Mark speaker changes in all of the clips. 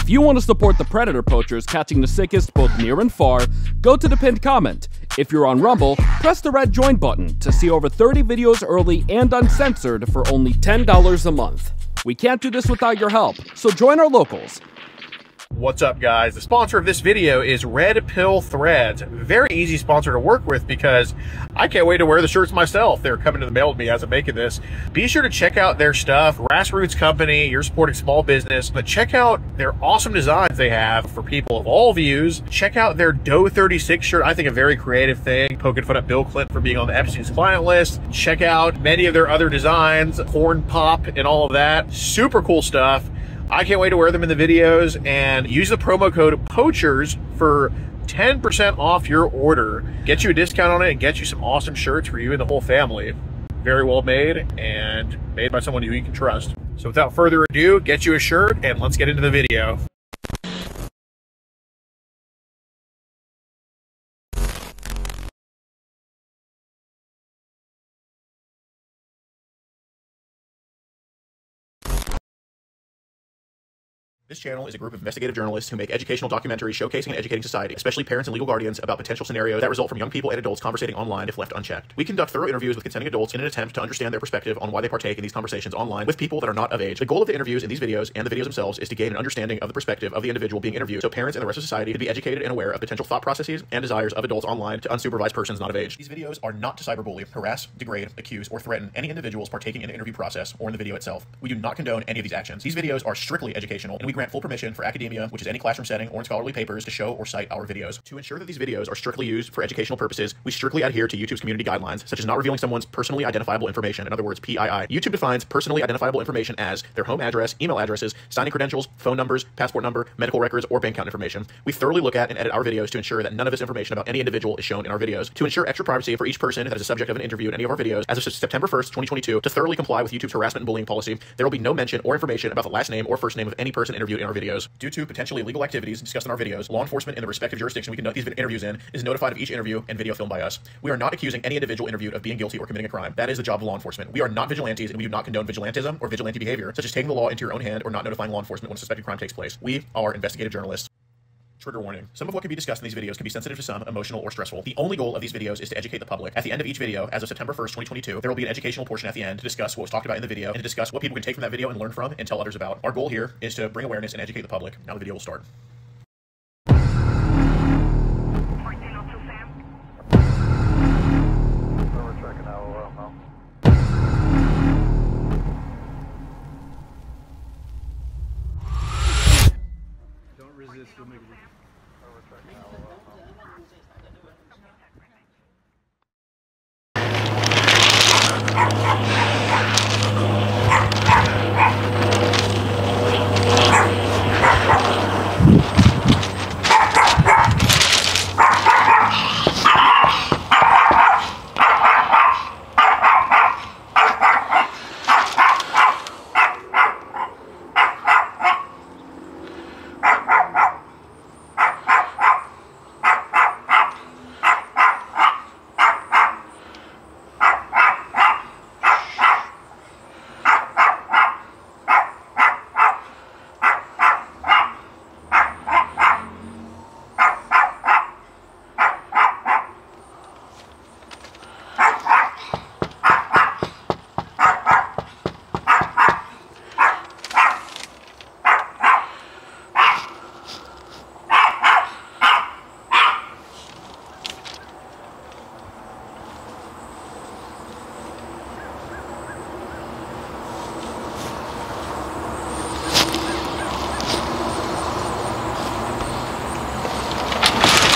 Speaker 1: If you want to support the predator poachers catching the sickest both near and far, go to the pinned comment. If you're on Rumble, press the red join button to see over 30 videos early and uncensored for only $10 a month. We can't do this without your help, so join our locals.
Speaker 2: What's up, guys? The sponsor of this video is Red Pill Threads. Very easy sponsor to work with because I can't wait to wear the shirts myself. They're coming to the mail to me as I'm making this. Be sure to check out their stuff. Grassroots company, you're supporting small business, but check out their awesome designs they have for people of all views. Check out their Doe 36 shirt. I think a very creative thing, poking fun at Bill Clinton for being on the Epstein's client list. Check out many of their other designs, Horn Pop and all of that. Super cool stuff. I can't wait to wear them in the videos, and use the promo code POACHERS for 10% off your order. Get you a discount on it and get you some awesome shirts for you and the whole family. Very well made and made by someone who you can trust. So without further ado, get you a shirt and let's get into the video. This channel is a group of investigative journalists who make educational documentaries showcasing and educating society, especially parents and legal guardians, about potential scenarios that result from young people and adults conversating online if left unchecked. We conduct thorough interviews with consenting adults in an attempt to understand their perspective on why they partake in these conversations online with people that are not of age. The goal of the interviews in these videos and the videos themselves is to gain an understanding of the perspective of the individual being interviewed, so parents and the rest of society can be educated and aware of potential thought processes and desires of adults online to unsupervised persons not of age. These videos are not to cyberbully, harass, degrade, accuse, or threaten any individuals partaking in the interview process or in the video itself. We do not condone any of these actions. These videos are strictly educational, and we grant full permission for academia, which is any classroom setting or in scholarly papers, to show or cite our videos. To ensure that these videos are strictly used for educational purposes, we strictly adhere to YouTube's community guidelines, such as not revealing someone's personally identifiable information, in other words, PII. YouTube defines personally identifiable information as their home address, email addresses, signing credentials, phone numbers, passport number, medical records, or bank account information. We thoroughly look at and edit our videos to ensure that none of this information about any individual is shown in our videos. To ensure extra privacy for each person that is a subject of an interview in any of our videos, as of September 1st, 2022, to thoroughly comply with YouTube's harassment and bullying policy, there will be no mention or information about the last name or first name of any person interviewed in our videos. Due to potentially illegal activities discussed in our videos, law enforcement in the respective jurisdiction we conduct these interviews in is notified of each interview and video filmed by us. We are not accusing any individual interviewed of being guilty or committing a crime. That is the job of law enforcement. We are not vigilantes, and we do not condone vigilantism or vigilante behavior, such as taking the law into your own hand or not notifying law enforcement when a suspected crime takes place. We are investigative journalists. Trigger warning. Some of what can be discussed in these videos can be sensitive to some, emotional, or stressful. The only goal of these videos is to educate the public. At the end of each video, as of September 1st, 2022, there will be an educational portion at the end to discuss what was talked about in the video and to discuss what people can take from that video and learn from and tell others about. Our goal here is to bring awareness and educate the public. Now the video will start.
Speaker 3: We'll make it.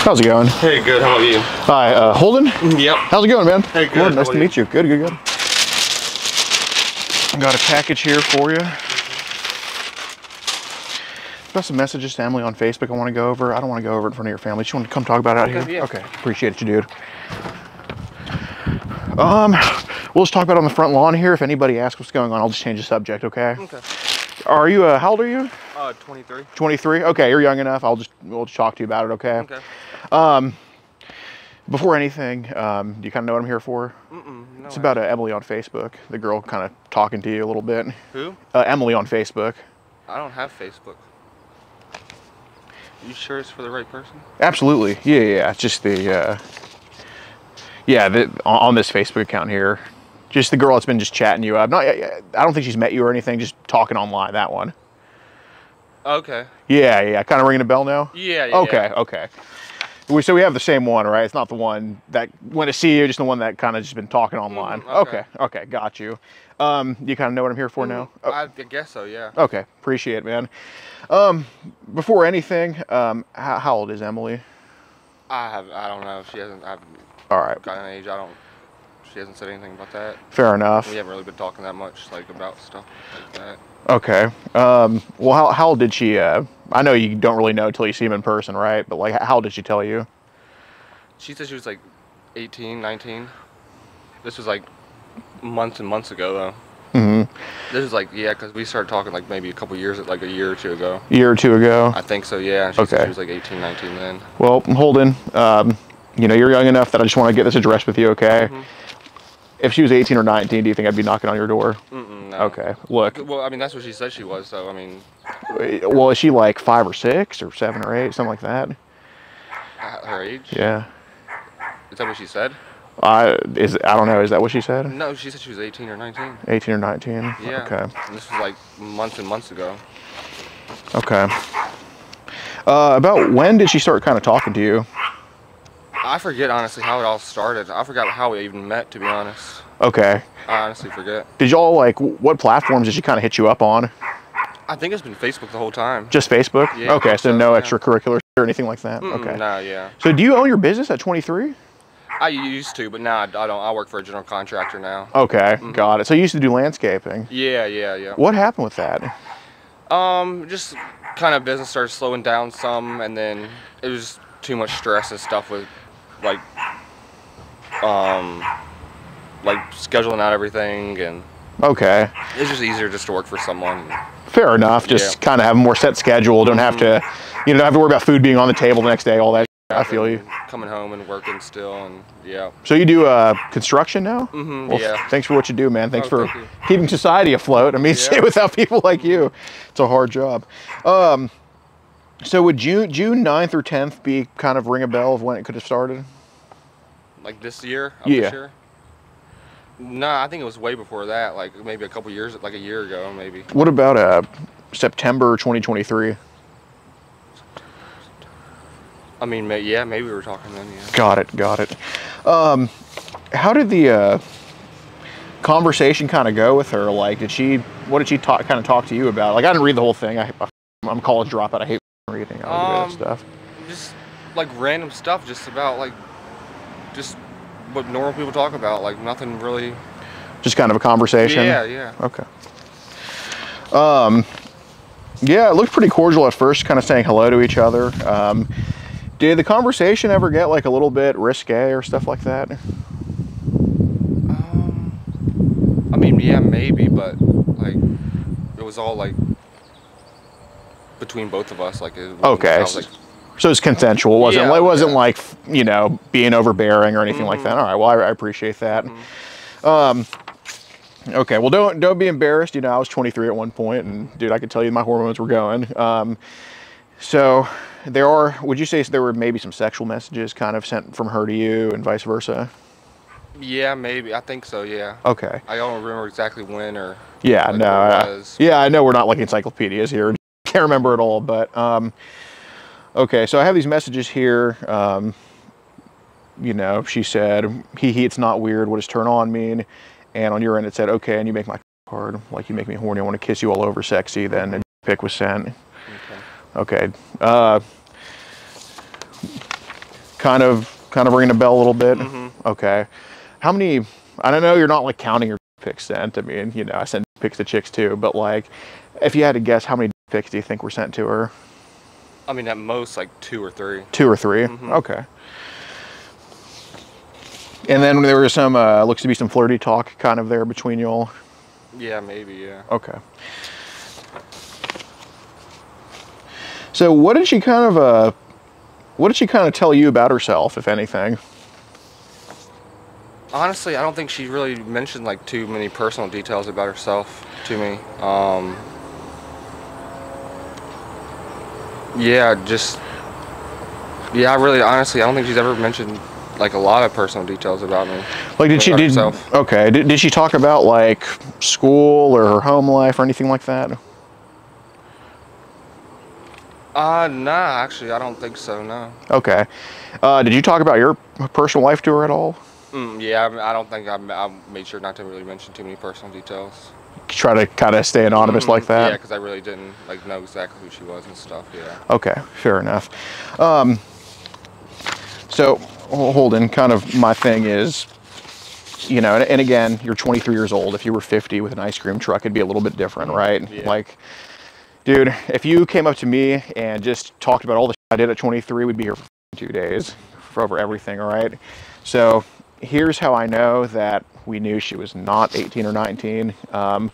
Speaker 4: How's it going?
Speaker 3: Hey, good. How about you?
Speaker 4: Hi, Holden?
Speaker 3: Yep.
Speaker 4: How's it going, man?
Speaker 3: Hey, good.
Speaker 4: Good. Nice to meet you. Good, good, good. Got a package here for you. Got some messages to Emily on Facebook I want to go over. I don't want to go over it in front of your family. She want to come talk about it out here?
Speaker 3: Yeah.
Speaker 4: Okay. Appreciate you, dude. We'll just talk about it on the front lawn here. If anybody asks what's going on, I'll just change the subject, okay?
Speaker 3: Okay.
Speaker 4: Are you, how old are you?
Speaker 3: 23.
Speaker 4: 23? Okay, you're young enough. We'll just talk to you about it, okay?
Speaker 3: Okay.
Speaker 4: Before anything, do you kind of know what I'm here for?
Speaker 3: No,
Speaker 4: It's about Emily on Facebook. The girl kind of talking to you a little bit.
Speaker 3: Who?
Speaker 4: Emily on Facebook.
Speaker 3: I don't have Facebook. You sure it's for the right person?
Speaker 4: Absolutely. Yeah. It's just the, on this Facebook account here. Just the girl that's been just chatting you up. I don't think she's met you or anything, just talking online, that one.
Speaker 3: Okay.
Speaker 4: Yeah. Kind of ringing a bell now?
Speaker 3: Yeah.
Speaker 4: Okay. So we have the same one, right? It's not the one that went to see you, just the one that kind of just been talking online. Okay, got you. You kind of know what I'm here for now? Oh.
Speaker 3: I guess so, yeah.
Speaker 4: Okay, appreciate it, man. Before anything, how old is Emily?
Speaker 3: I don't know. She hasn't. I haven't
Speaker 4: All right.
Speaker 3: got an age. She hasn't said anything about that.
Speaker 4: Fair enough.
Speaker 3: We haven't really been talking that much, like, about stuff like that.
Speaker 4: Okay. Well, how old did she? I know you don't really know until you see him in person, right? But like, how old did she tell you?
Speaker 3: She said she was like 18, 19. This was like months and months ago, though.
Speaker 4: Mm-hmm.
Speaker 3: This is like, yeah, because we started talking like maybe a year or two ago.
Speaker 4: Year or two ago?
Speaker 3: I think so, yeah. She said she was like 18, 19 then.
Speaker 4: Well, Holden, you're young enough that I just want to get this addressed with you, okay? Mm-hmm. If she was 18 or 19, do you think I'd be knocking on your door?
Speaker 3: No.
Speaker 4: Okay, look.
Speaker 3: Well, I mean, that's what she said she was, so, I mean.
Speaker 4: Well, is she like 5 or 6 or 7 or 8, something like that?
Speaker 3: Her age?
Speaker 4: Yeah.
Speaker 3: Is that what she said?
Speaker 4: I don't know. Is that what she said?
Speaker 3: No, she said she was 18 or 19.
Speaker 4: 18 or 19?
Speaker 3: Yeah.
Speaker 4: Okay.
Speaker 3: And this was like months and months ago.
Speaker 4: Okay. About when did she start kind of talking to you?
Speaker 3: I forget, honestly, how it all started. I forgot how we even met, to be honest.
Speaker 4: Okay.
Speaker 3: I honestly forget.
Speaker 4: Did y'all, like, what platforms did she kind of hit you up on?
Speaker 3: I think it's been Facebook the whole time.
Speaker 4: Just Facebook?
Speaker 3: Yeah.
Speaker 4: Okay, so no extracurricular or anything like that? Okay.
Speaker 3: No, yeah.
Speaker 4: So do you own your business at 23?
Speaker 3: I used to, but now I don't. I work for a general contractor now.
Speaker 4: Okay, got it. So you used to do landscaping?
Speaker 3: Yeah.
Speaker 4: What happened with that?
Speaker 3: Just kind of business started slowing down some, and then it was too much stress and stuff with, like scheduling out everything, and
Speaker 4: okay,
Speaker 3: it's just easier just to work for someone.
Speaker 4: Fair enough. Just kind of have a more set schedule. Don't have to, don't have to worry about food being on the table the next day. All that. I feel you.
Speaker 3: Coming home and working still, and yeah.
Speaker 4: So you do construction now?
Speaker 3: Well, yeah.
Speaker 4: Thanks for what you do, man. Thanks for keeping society afloat. I mean, shit, without people like you, it's a hard job. So would June 9th or 10th be kind of ring a bell of when it could have started?
Speaker 3: Like this year?
Speaker 4: Yeah.
Speaker 3: This year? No, I think it was way before that. Like maybe a couple years, like a year ago, maybe.
Speaker 4: What about September 2023?
Speaker 3: I mean, yeah, maybe we were talking then, yeah.
Speaker 4: Got it. How did the conversation kind of go with her? Like, what did she kind of talk to you about? Like, I didn't read the whole thing. I'm a college dropout. I hate reading all that stuff.
Speaker 3: Just, like, random stuff, just about, like, just what normal people talk about. Like, nothing really.
Speaker 4: Just kind of a conversation?
Speaker 3: Yeah.
Speaker 4: Okay. Yeah, it looked pretty cordial at first, kind of saying hello to each other. Did the conversation ever get like a little bit risque or stuff like that?
Speaker 3: I mean, yeah, maybe, but like it was all like between both of us. Like,
Speaker 4: okay, so it's consensual. It wasn't like being overbearing or anything like that. All right, well, I appreciate that. Okay, well, don't be embarrassed. I was 23 at one point, and dude, I could tell you my hormones were going. So would you say there were maybe some sexual messages kind of sent from her to you and vice versa?
Speaker 3: Yeah, maybe. I think so, yeah.
Speaker 4: Okay.
Speaker 3: I don't remember exactly when or
Speaker 4: yeah,
Speaker 3: like
Speaker 4: no. Yeah, I know we're not like encyclopedias here. Can't remember it all, but okay, so I have these messages here. She said, it's not weird. What does turn on mean? And on your end it said, okay, and you make my hard, like you make me horny. I want to kiss you all over sexy. Then a pic was sent. Okay. Kind of ringing a bell a little bit. Okay. How many? I don't know. You're not like counting your pics sent. I mean, I send pics to chicks too. But like, if you had to guess, how many pics do you think were sent to her?
Speaker 3: I mean, at most like 2 or 3.
Speaker 4: 2 or 3. Okay. And then there was some looks to be some flirty talk kind of there between y'all.
Speaker 3: Yeah, maybe. Yeah.
Speaker 4: Okay. So what did she kind of tell you about herself, if anything?
Speaker 3: Honestly, I don't think she really mentioned like too many personal details about herself to me. Yeah, just Yeah, honestly, I don't think she's ever mentioned like a lot of personal details about me.
Speaker 4: Like, did she talk about like school or her home life or anything like that?
Speaker 3: Nah, actually, I don't think so, no.
Speaker 4: Okay. Did you talk about your personal life to her at all?
Speaker 3: Yeah, I don't think I made sure not to really mention too many personal details.
Speaker 4: Try to kind of stay anonymous like that?
Speaker 3: Yeah, because I really didn't like know exactly who she was and stuff, yeah.
Speaker 4: Okay, fair enough. So, Holden, kind of my thing is, you know, and again, you're 23 years old. If you were 50 with an ice cream truck, it'd be a little bit different, right?
Speaker 3: Yeah.
Speaker 4: Like, dude, if you came up to me and just talked about all the shit I did at 23, we'd be here for 2 days for over everything, all right? So here's how I know that we knew she was not 18 or 19. I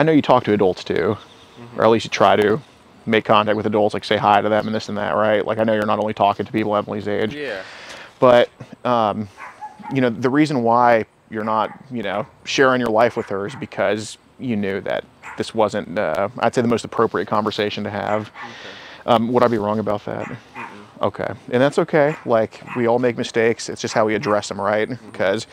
Speaker 4: know you talk to adults too, or at least you try to make contact with adults, like say hi to them and this and that, right? Like, I know you're not only talking to people Emily's age.
Speaker 3: Yeah.
Speaker 4: But, you know, the reason why you're not, you know, sharing your life with her is because you knew that this wasn't, I'd say, the most appropriate conversation to have. Okay. Would I be wrong about that? Okay. And that's okay. Like, we all make mistakes. It's just how we address them, right? Because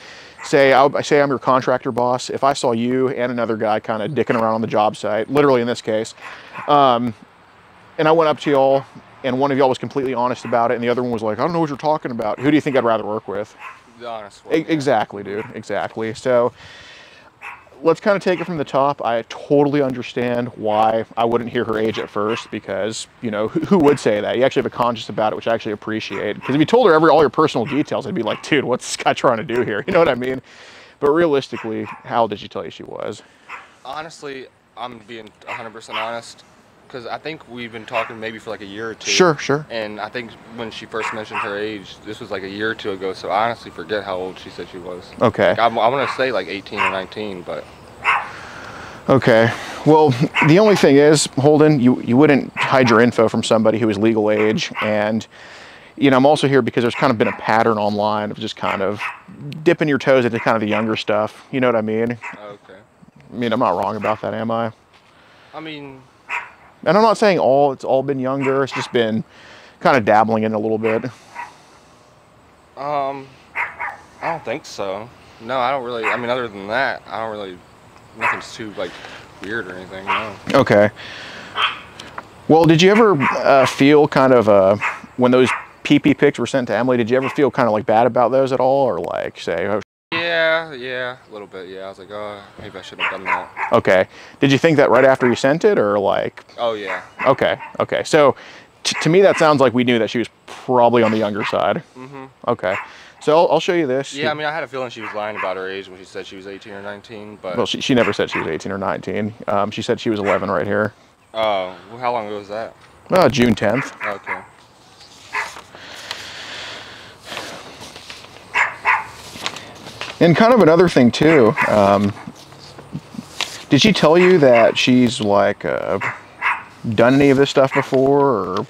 Speaker 4: say I'm your contractor boss. If I saw you and another guy kind of dicking around on the job site, literally in this case, and I went up to y'all and one of y'all was completely honest about it and the other one was like, I don't know what you're talking about. Who do you think I'd rather work with?
Speaker 3: The honest one.
Speaker 4: Exactly, dude. Exactly. So let's kind of take it from the top. I totally understand why I wouldn't hear her age at first because, you know, who would say that? You actually have a conscience about it, which I actually appreciate. Because if you told her all your personal details, I'd be like, dude, what's this guy trying to do here? You know what I mean? But realistically, how old did she tell you she was?
Speaker 3: Honestly, I'm being 100% honest. Because I think we've been talking maybe for like a year or two.
Speaker 4: Sure.
Speaker 3: And I think when she first mentioned her age, this was like a year or two ago. So I honestly forget how old she said she was.
Speaker 4: Okay.
Speaker 3: Like, I want to say like 18 or 19, but.
Speaker 4: Okay. Well, the only thing is, Holden, you wouldn't hide your info from somebody who is legal age. And, you know, I'm also here because there's kind of been a pattern online of just kind of dipping your toes into kind of the younger stuff. You know what I mean?
Speaker 3: Okay.
Speaker 4: I mean, I'm not wrong about that, am I?
Speaker 3: I mean.
Speaker 4: And I'm not saying it's all been younger. It's just been kind of dabbling in a little bit.
Speaker 3: I don't think so. No, I don't really. I mean, other than that, I don't really. Nothing's too like weird or anything. No.
Speaker 4: Okay. Well, did you ever feel kind of when those PP pics were sent to Emily? Did you ever feel kind of like bad about those at all, or like say, oh?
Speaker 3: Yeah, a little bit. Yeah, I was like, oh, maybe I shouldn't have done that.
Speaker 4: Okay. Did you think that right after you sent it, or like?
Speaker 3: Oh yeah.
Speaker 4: Okay. So, to me, that sounds like we knew that she was probably on the younger side. Okay. So I'll show you this.
Speaker 3: Yeah, I mean, I had a feeling she was lying about her age when she said she was 18 or 19, but.
Speaker 4: Well, she never said she was 18 or 19. She said she was 11 right here.
Speaker 3: Oh, well, how long ago was that?
Speaker 4: June 10th.
Speaker 3: Okay.
Speaker 4: And kind of another thing too, did she tell you that she's like done any of this stuff before, or?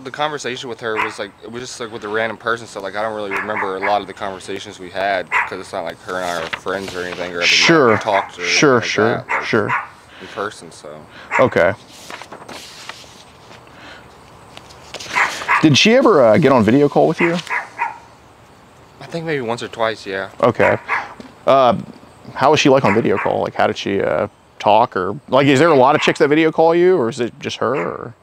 Speaker 3: The conversation with her was like, it was just like with the random person stuff. Like, I don't really remember a lot of the conversations we had because it's not like her and I are friends or anything, or ever talked or
Speaker 4: sure,
Speaker 3: in person. So.
Speaker 4: Okay. Did she ever get on video call with you?
Speaker 3: I think maybe once or twice, yeah.
Speaker 4: Okay. How was she like on video call? Like, how did she talk, or like, is there a lot of chicks that video call you, or is it just her? Or?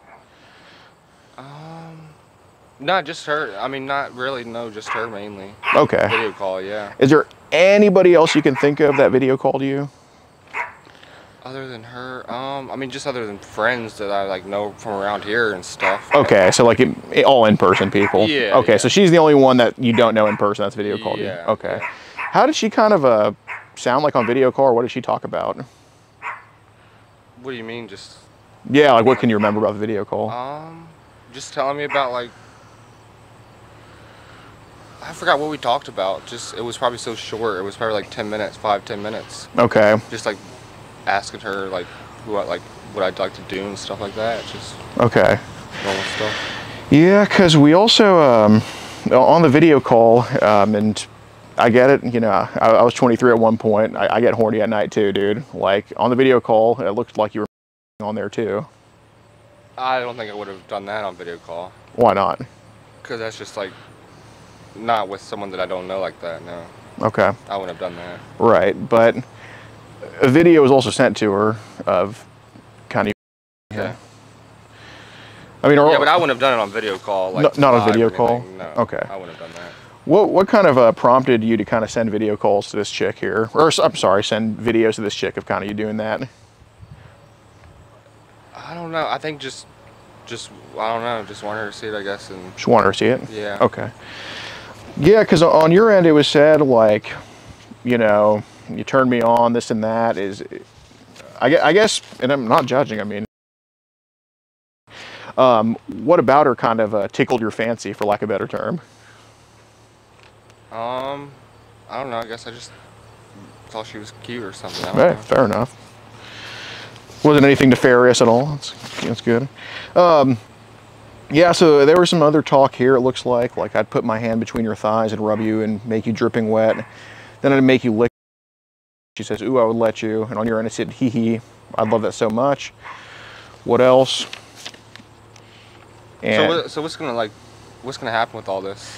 Speaker 3: Not just her. I mean, not really. No, just her mainly.
Speaker 4: Okay.
Speaker 3: Video call, yeah.
Speaker 4: Is there anybody else you can think of that video called you?
Speaker 3: Other than her, I mean, just other than friends that I like know from around here and stuff.
Speaker 4: Okay, so like all in-person people.
Speaker 3: Yeah.
Speaker 4: Okay,
Speaker 3: yeah.
Speaker 4: So she's the only one that you don't know in person that's video called you. Okay.
Speaker 3: Yeah.
Speaker 4: How did she kind of sound like on video call, or what did she talk about?
Speaker 3: What do you mean, just?
Speaker 4: Yeah, like what can you remember about the video call?
Speaker 3: Just telling me about like. I forgot what we talked about. Just it was probably so short. It was probably like 10 minutes, 5-10 minutes.
Speaker 4: Okay.
Speaker 3: Just like asking her like what I'd like to do and stuff like that. Just
Speaker 4: okay.
Speaker 3: Normal stuff.
Speaker 4: Yeah, because we also on the video call, and I get it. You know, I was 23 at one point. I get horny at night too, dude. Like on the video call, it looked like you were on there too.
Speaker 3: I don't think I would have done that on video call.
Speaker 4: Why not?
Speaker 3: Because that's just like not with someone that I don't know like that. No.
Speaker 4: Okay.
Speaker 3: I wouldn't have done that.
Speaker 4: Right, but a video was also sent to her of kind of.
Speaker 3: Okay.
Speaker 4: I mean,
Speaker 3: yeah, but I wouldn't have done it on video call. Like
Speaker 4: not on video call.
Speaker 3: No.
Speaker 4: Okay.
Speaker 3: I wouldn't have done that.
Speaker 4: What kind of prompted you to kind of send video calls to this chick here, or I'm sorry, send videos to this chick of kind of you doing that?
Speaker 3: I don't know. I think just I don't know. Just want her to see it, I guess, and
Speaker 4: Just want her to see it.
Speaker 3: Yeah.
Speaker 4: Okay. Yeah, because on your end it was said like, you know, you turned me on, this and that is, I guess, and I'm not judging. I mean, what about her kind of tickled your fancy, for lack of a better term?
Speaker 3: I don't know. I guess I just thought she was cute or something. I don't
Speaker 4: Hey,
Speaker 3: know.
Speaker 4: fair enough. Wasn't anything nefarious at all. That's good. Yeah, so there was some other talk here, it looks like I'd put my hand between your thighs and rub you and make you dripping wet. Then I'd make you lick. She says, ooh, I would let you. And on your end it said, hee hee, I'd love that so much. What else? And
Speaker 3: So what's gonna happen with all this?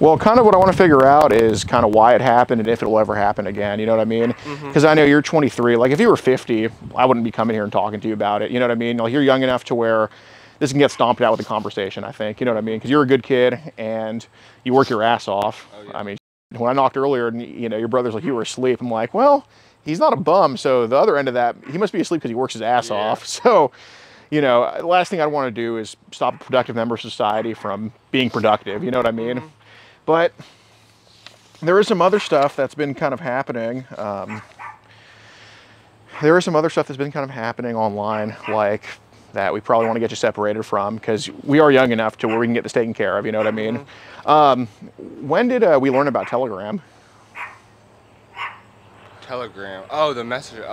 Speaker 4: Well, kind of what I want to figure out is kind of why it happened and if it will ever happen again. You know what I mean? Because I know you're 23. Like if you were 50, I wouldn't be coming here and talking to you about it. You know what I mean? Like you're young enough to where this can get stomped out with a conversation, I think. You know what I mean? Because you're a good kid and you work your ass off.
Speaker 3: Oh, yeah.
Speaker 4: I mean, when I knocked earlier and, you know, your brother's like, you were asleep. I'm like, well, he's not a bum. So the other end of that, he must be asleep because he works his ass off. So, you know, the last thing I want to do is stop a productive member of society from being productive. You know what I mean? But there is some other stuff that's been kind of happening. There is some other stuff that's been kind of happening online, like that we probably want to get you separated from, because we are young enough to where we can get this taken care of, you know what I mean? When did we learn about Telegram?
Speaker 3: Telegram. Oh, the messenger.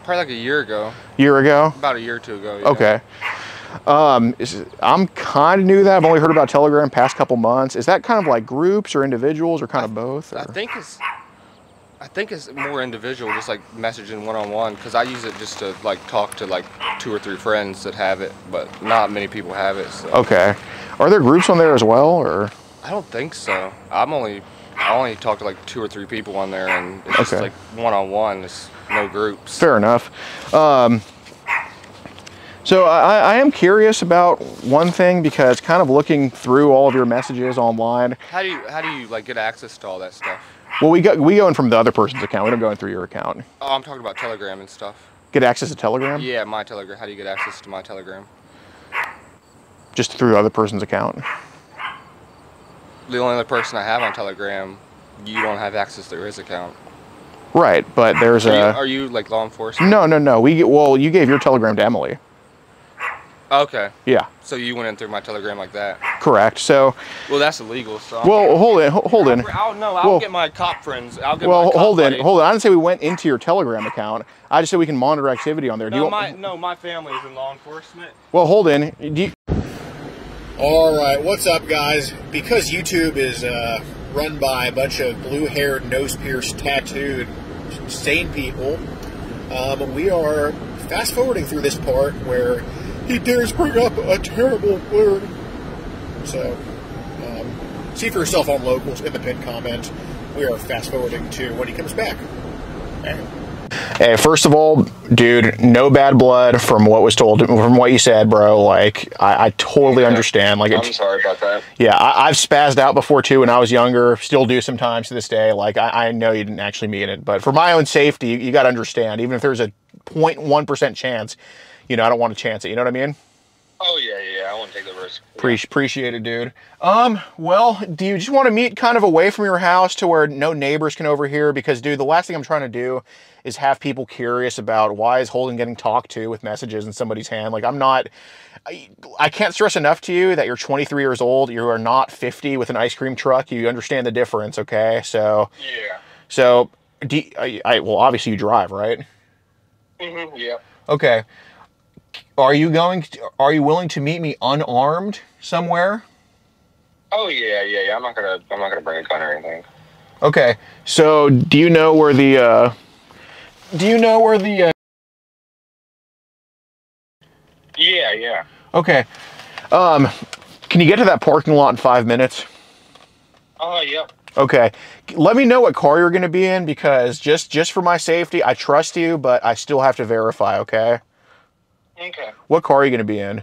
Speaker 3: Probably like a year ago.
Speaker 4: Year ago?
Speaker 3: About a year or two ago. Yeah.
Speaker 4: Okay. I'm kind of new to that. I've only heard about Telegram past couple months. Is that kind of like groups or individuals or kind of both? Or?
Speaker 3: I think it's more individual, just like messaging one-on-one, because I use it just to like talk to like 2 or 3 friends that have it, but not many people have it. So.
Speaker 4: Okay. Are there groups on there as well, or?
Speaker 3: I don't think so. I only talk to like 2 or 3 people on there, and it's just like one-on-one. It's no groups.
Speaker 4: Fair enough. So I am curious about one thing, because kind of looking through all of your messages online.
Speaker 3: How do you like get access to all that stuff?
Speaker 4: Well, we go in from the other person's account. We don't go in through your account.
Speaker 3: Oh, I'm talking about Telegram and stuff.
Speaker 4: Get access to Telegram?
Speaker 3: Yeah, my Telegram. How do you get access to my Telegram?
Speaker 4: Just through the other person's account.
Speaker 3: The only other person I have on Telegram, you don't have access to his account.
Speaker 4: Right, but there's
Speaker 3: Are you like law enforcement?
Speaker 4: No. Well, you gave your Telegram to Emily.
Speaker 3: Okay.
Speaker 4: Yeah.
Speaker 3: So you went in through my Telegram like that?
Speaker 4: Correct. So.
Speaker 3: Well, that's illegal. So.
Speaker 4: Well, hold in.
Speaker 3: I'll get my cop friends.
Speaker 4: Hold in. I didn't say we went into your Telegram account. I just said we can monitor activity on there.
Speaker 3: My family is in law enforcement.
Speaker 4: Well, hold in.
Speaker 5: All right, what's up, guys? Because YouTube is run by a bunch of blue-haired, nose-pierced, tattooed, sane people, we are fast-forwarding through this part where he dares bring up a terrible word. So, see for yourself on locals in the pinned comment. We are fast-forwarding to when he comes back.
Speaker 4: Hey, first of all, dude, no bad blood from what was told, from what you said, bro. Like, I totally understand. Like,
Speaker 3: I'm sorry about that.
Speaker 4: Yeah, I've spazzed out before, too, when I was younger. Still do sometimes to this day. Like, I know you didn't actually mean it. But for my own safety, you got to understand, even if there's a 0.1% chance, you know, I don't want to chance it. You know what I mean?
Speaker 3: Oh, yeah, I won't take the risk.
Speaker 4: Appreciate it, dude. Well, do you just want to meet kind of away from your house to where no neighbors can overhear? Because, dude, the last thing I'm trying to do is have people curious about why is Holden getting talked to with messages in somebody's hand. Like, I can't stress enough to you that you're 23 years old. You are not 50 with an ice cream truck. You understand the difference, okay? So,
Speaker 3: yeah.
Speaker 4: So, well, obviously you drive, right?
Speaker 3: Mm-hmm, yeah.
Speaker 4: Okay. Are you willing to meet me unarmed somewhere?
Speaker 3: Oh, yeah. I'm not gonna bring a gun or anything.
Speaker 4: Okay. So, do you know where the Do you know where the...
Speaker 3: Yeah.
Speaker 4: Okay. Can you get to that parking lot in 5 minutes?
Speaker 3: Yep.
Speaker 4: Okay. Let me know what car you're going to be in, because just for my safety, I trust you, but I still have to verify, okay?
Speaker 3: Okay.
Speaker 4: What car are you going to be in?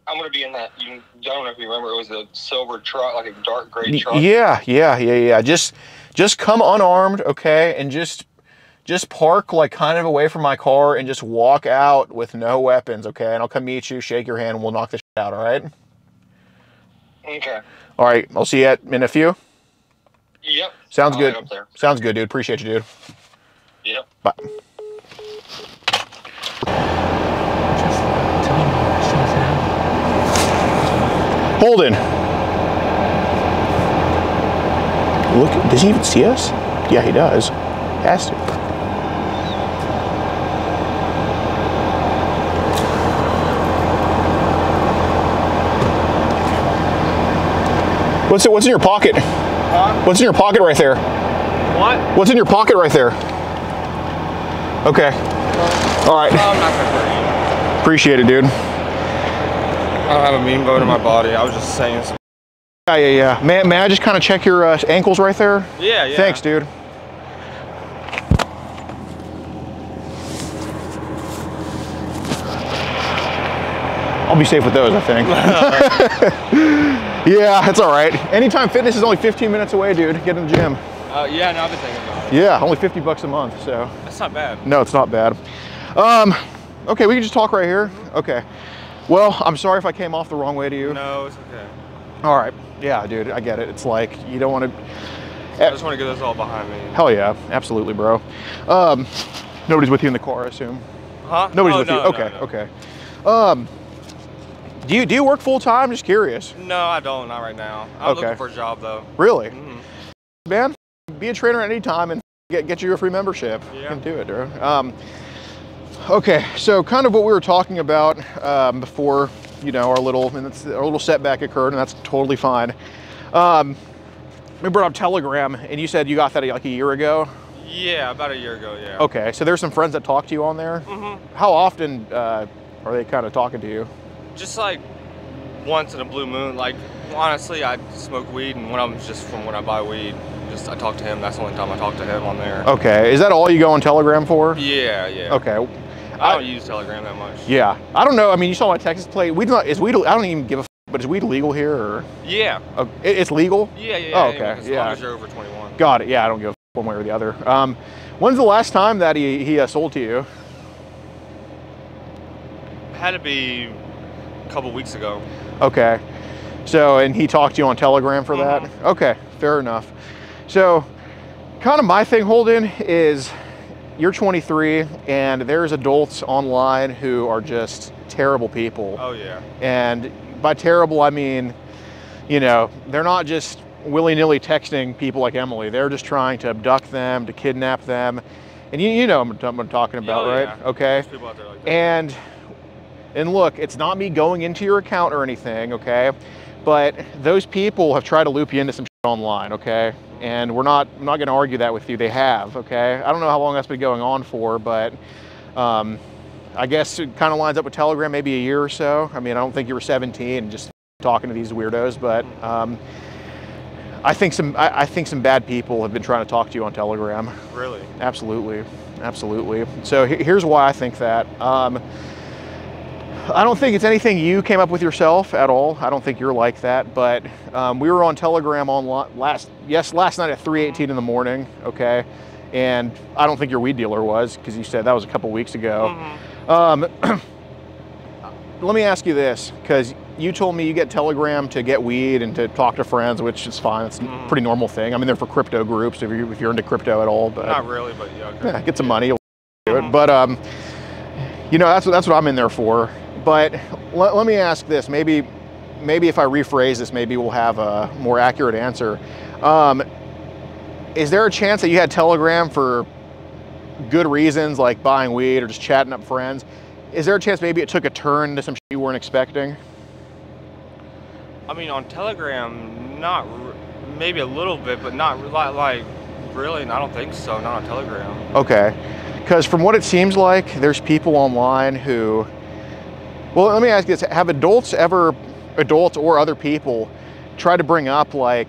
Speaker 3: I'm going to be in that, I don't know if you remember, it was a silver truck, like a dark gray truck.
Speaker 4: Yeah. Just come unarmed, okay? And just park like kind of away from my car and just walk out with no weapons, okay? And I'll come meet you, shake your hand, and we'll knock this shit out, all right?
Speaker 3: Okay.
Speaker 4: All right, I'll see you in a few.
Speaker 3: Yep.
Speaker 4: Sounds good.
Speaker 3: Up there.
Speaker 4: Sounds good, dude. Appreciate you, dude.
Speaker 3: Yep.
Speaker 4: Bye. Holden. Look, does he even see us? Yeah, he does. Has to. What's in your pocket?
Speaker 3: Huh?
Speaker 4: What's in your pocket right there?
Speaker 3: What?
Speaker 4: What's in your pocket right there? Okay. All right.
Speaker 3: I'm not gonna hurt you.
Speaker 4: Appreciate it, dude.
Speaker 3: I don't have a mean bone in my body. I was just saying something.
Speaker 4: Yeah. May I just kind of check your ankles right there?
Speaker 3: Yeah.
Speaker 4: Thanks, dude. I'll be safe with those, I think. Yeah, that's all right. Anytime Fitness is only 15 minutes away, dude. Get in the gym.
Speaker 3: Yeah, no, I've been thinking about it.
Speaker 4: Yeah, only 50 bucks a month, so.
Speaker 3: That's not bad.
Speaker 4: No, it's not bad. Okay, we can just talk right here. Okay. Well, I'm sorry if I came off the wrong way to you.
Speaker 3: No, it's okay.
Speaker 4: All right. Yeah, dude, I get it. It's like, you don't want to...
Speaker 3: I just want to get this all behind me.
Speaker 4: Hell yeah, absolutely, bro. Nobody's with you in the car, I assume.
Speaker 3: Huh?
Speaker 4: Nobody's with you.
Speaker 3: No,
Speaker 4: Okay. Do you work full time? Just curious.
Speaker 3: No, I don't. Not right now. I'm looking for a job though.
Speaker 4: Really?
Speaker 3: Mm-hmm.
Speaker 4: Man, be a trainer at any time and get you a free membership.
Speaker 3: Yeah.
Speaker 4: You can do it, dude. Okay, so kind of what we were talking about before, you know, our little setback occurred, and that's totally fine. We brought up Telegram, and you said you got that like a year ago.
Speaker 3: Yeah, about a year ago. Yeah.
Speaker 4: Okay, so there's some friends that talk to you on there.
Speaker 3: Mm-hmm.
Speaker 4: How often are they kind of talking to you?
Speaker 3: Just like once in a blue moon. Like honestly, I smoke weed, and when I'm just from when I buy weed, I talk to him. That's the only time I talk to him on there.
Speaker 4: Okay, is that all you go on Telegram for?
Speaker 3: Yeah.
Speaker 4: Okay.
Speaker 3: I don't use Telegram that much.
Speaker 4: Yeah, I don't know. I mean, you saw my Texas plate. Is weed? I don't even give a. But is weed legal here or?
Speaker 3: Yeah.
Speaker 4: It's legal.
Speaker 3: Yeah.
Speaker 4: Oh, okay.
Speaker 3: As long as you're over 21.
Speaker 4: Got it. Yeah, I don't give a one way or the other. When's the last time that he sold to you?
Speaker 3: Had to be a couple weeks ago.
Speaker 4: Okay. So, and he talked to you on Telegram for that? Okay, fair enough. So, kind of my thing, Holden, is you're 23 and there's adults online who are just terrible people.
Speaker 3: Oh, yeah.
Speaker 4: And by terrible, I mean, you know, they're not just willy-nilly texting people like Emily. They're just trying to abduct them, to kidnap them. And you know what I'm talking about, right?
Speaker 3: Yeah.
Speaker 4: Okay.
Speaker 3: There's people out there like that.
Speaker 4: And look, it's not me going into your account or anything, okay? But those people have tried to loop you into some shit online, okay? And I'm not going to argue that with you. They have, okay? I don't know how long that's been going on for, but I guess it kind of lines up with Telegram, maybe a year or so. I mean, I don't think you were 17 and just talking to these weirdos, but I think some bad people have been trying to talk to you on Telegram.
Speaker 3: Really?
Speaker 4: Absolutely. So here's why I think that. I don't think it's anything you came up with yourself at all. I don't think you're like that, but we were on Telegram last night at 3:18 in the morning, okay? And I don't think your weed dealer was, because you said that was a couple weeks ago. Let me ask you this, because you told me you get Telegram to get weed and to talk to friends, which is fine. It's a pretty normal thing. I mean, they're for crypto groups if you're into crypto at all. But
Speaker 3: not really, but yeah. Okay.
Speaker 4: Yeah, get some money, you'll do it. But you know, that's what I'm in there for. But let me ask this. Maybe if I rephrase this, maybe we'll have a more accurate answer. Is there a chance that you had Telegram for good reasons, like buying weed or just chatting up friends? Is there a chance maybe it took a turn to some shit you weren't expecting?
Speaker 3: I mean, on Telegram, maybe a little bit, but not like really. I don't think so. Not on Telegram.
Speaker 4: Okay, Because from what it seems like, there's people online who, well, let me ask you this, have adults or other people try to bring up like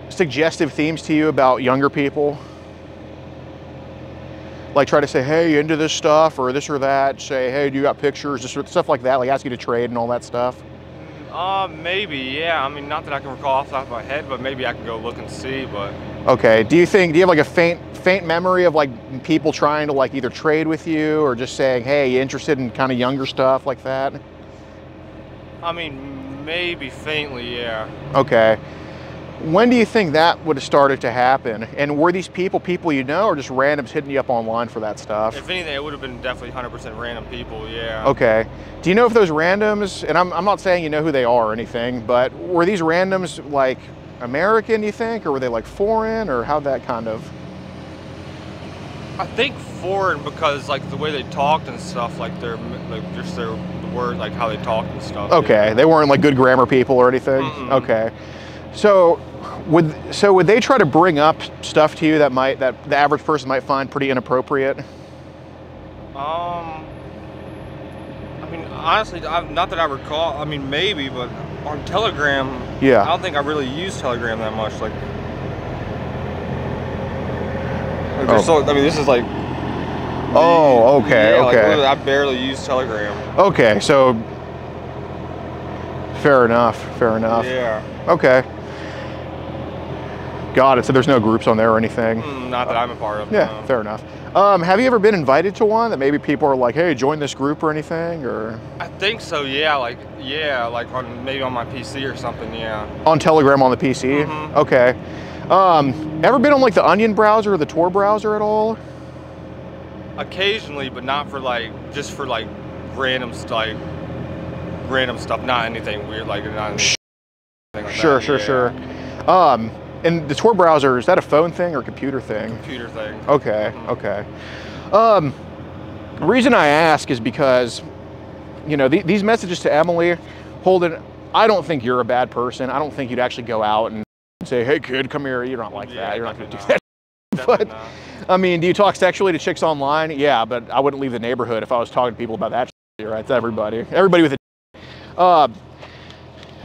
Speaker 4: suggestive themes to you about younger people? Like try to say, hey, you into this stuff or this or that? Say, hey, do you got pictures? Just stuff like that, like ask you to trade and all that stuff?
Speaker 3: Maybe, yeah. I mean, not that I can recall off the top of my head, but maybe I can go look and see, but...
Speaker 4: Okay, do you have like a faint memory of like people trying to like either trade with you or just saying, hey, you interested in kind of younger stuff like that?
Speaker 3: I mean, maybe faintly, yeah.
Speaker 4: Okay. When do you think that would have started to happen? And were these people you know, or just randoms hitting you up online for that stuff?
Speaker 3: If anything, it would have been definitely 100% random people, yeah.
Speaker 4: Okay. Do you know if those randoms, and I'm not saying you know who they are or anything, but were these randoms like American, you think, or were they like foreign, or how'd that kind of?
Speaker 3: I think foreign because like the way they talked and stuff, like their word, like how they talked and stuff.
Speaker 4: Okay,
Speaker 3: yeah.
Speaker 4: They weren't like good grammar people or anything.
Speaker 3: Mm-mm.
Speaker 4: Okay, so would they try to bring up stuff to you that the average person might find pretty inappropriate?
Speaker 3: I mean, honestly, not that I recall. I mean, maybe, but on Telegram,
Speaker 4: yeah,
Speaker 3: I don't think I really use Telegram that much. Like so, I mean, this is like.
Speaker 4: Oh, okay,
Speaker 3: yeah,
Speaker 4: okay.
Speaker 3: Like, I barely use Telegram.
Speaker 4: Okay, so fair enough.
Speaker 3: Yeah.
Speaker 4: Okay. Got it. So there's no groups on there or anything?
Speaker 3: Not that I'm a part of.
Speaker 4: Yeah,
Speaker 3: no.
Speaker 4: fair enough. Have you ever been invited to one that maybe people are like, hey, join this group or anything, or?
Speaker 3: I think so, yeah, like maybe on my PC or something, yeah.
Speaker 4: On Telegram on the PC?
Speaker 3: Mm-hmm.
Speaker 4: Okay. Ever been on like the Onion browser or the Tor browser at all?
Speaker 3: Occasionally, but not for just for like random stuff, not anything weird, like not anything like
Speaker 4: Sure,
Speaker 3: that.
Speaker 4: Sure. And the Tor browser, is that a phone thing or computer thing?
Speaker 3: Computer thing.
Speaker 4: Okay, okay. The reason I ask is because, you know, these messages to Emily, Holden, I don't think you're a bad person. I don't think you'd actually go out and say, hey kid, come here. You're not like that. You're not going to do that. But,
Speaker 3: not.
Speaker 4: I mean, do you talk sexually to chicks online? Yeah, but I wouldn't leave the neighborhood if I was talking to people about that shit, right? It's everybody with a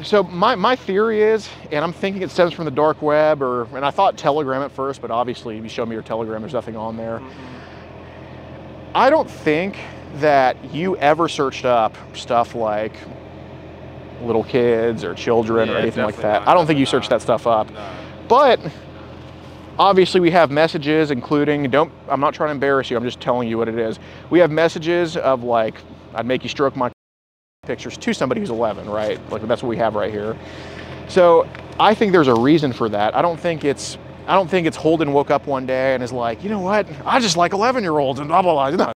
Speaker 4: So my theory is, and I'm thinking it stems from the dark web, and I thought Telegram at first, but obviously if you show me your Telegram, there's nothing on there. Mm-hmm. I don't think that you ever searched up stuff like little kids or children or anything like that. I don't think you searched that stuff up. No. But obviously we have messages including, I'm not trying to embarrass you, I'm just telling you what it is. We have messages of like, I'd make you stroke my pictures to somebody who's 11, right? Like that's what we have right here. So I think there's a reason for that. I don't think it's Holden woke up one day and is like, you know what? I just like 11-year-olds and blah, blah, blah.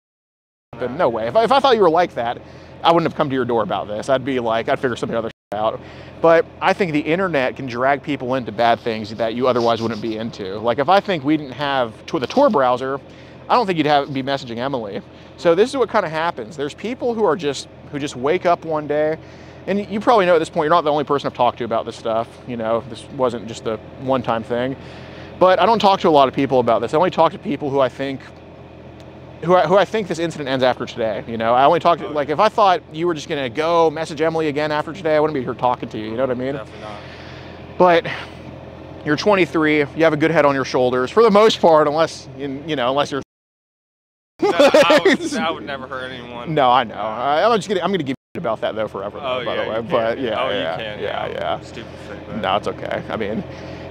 Speaker 4: No way. If I thought you were like that, I wouldn't have come to your door about this. I'd be like, I'd figure something other out. But I think the internet can drag people into bad things that you otherwise wouldn't be into. Like if I think we didn't have the Tor browser, I don't think you'd be messaging Emily. So this is what kind of happens. There's people who just wake up one day, and you probably know at this point, you're not the only person I've talked to about this stuff. You know, this wasn't just a one-time thing. But I don't talk to a lot of people about this. I only talk to people who I think this incident ends after today. You know, I only talk to, like, if I thought you were just gonna go message Emily again after today, I wouldn't be here talking to you. You know what I mean?
Speaker 3: Definitely not.
Speaker 4: But you're 23. You have a good head on your shoulders for the most part, unless you're.
Speaker 3: No, I would never hurt anyone.
Speaker 4: No, I know. I'm gonna give you about that though forever.
Speaker 3: Oh,
Speaker 4: by
Speaker 3: yeah,
Speaker 4: the way.
Speaker 3: you
Speaker 4: But
Speaker 3: can.
Speaker 4: yeah,
Speaker 3: Oh,
Speaker 4: yeah,
Speaker 3: you can.
Speaker 4: yeah.
Speaker 3: Stupid thing.
Speaker 4: No, it's okay. I mean,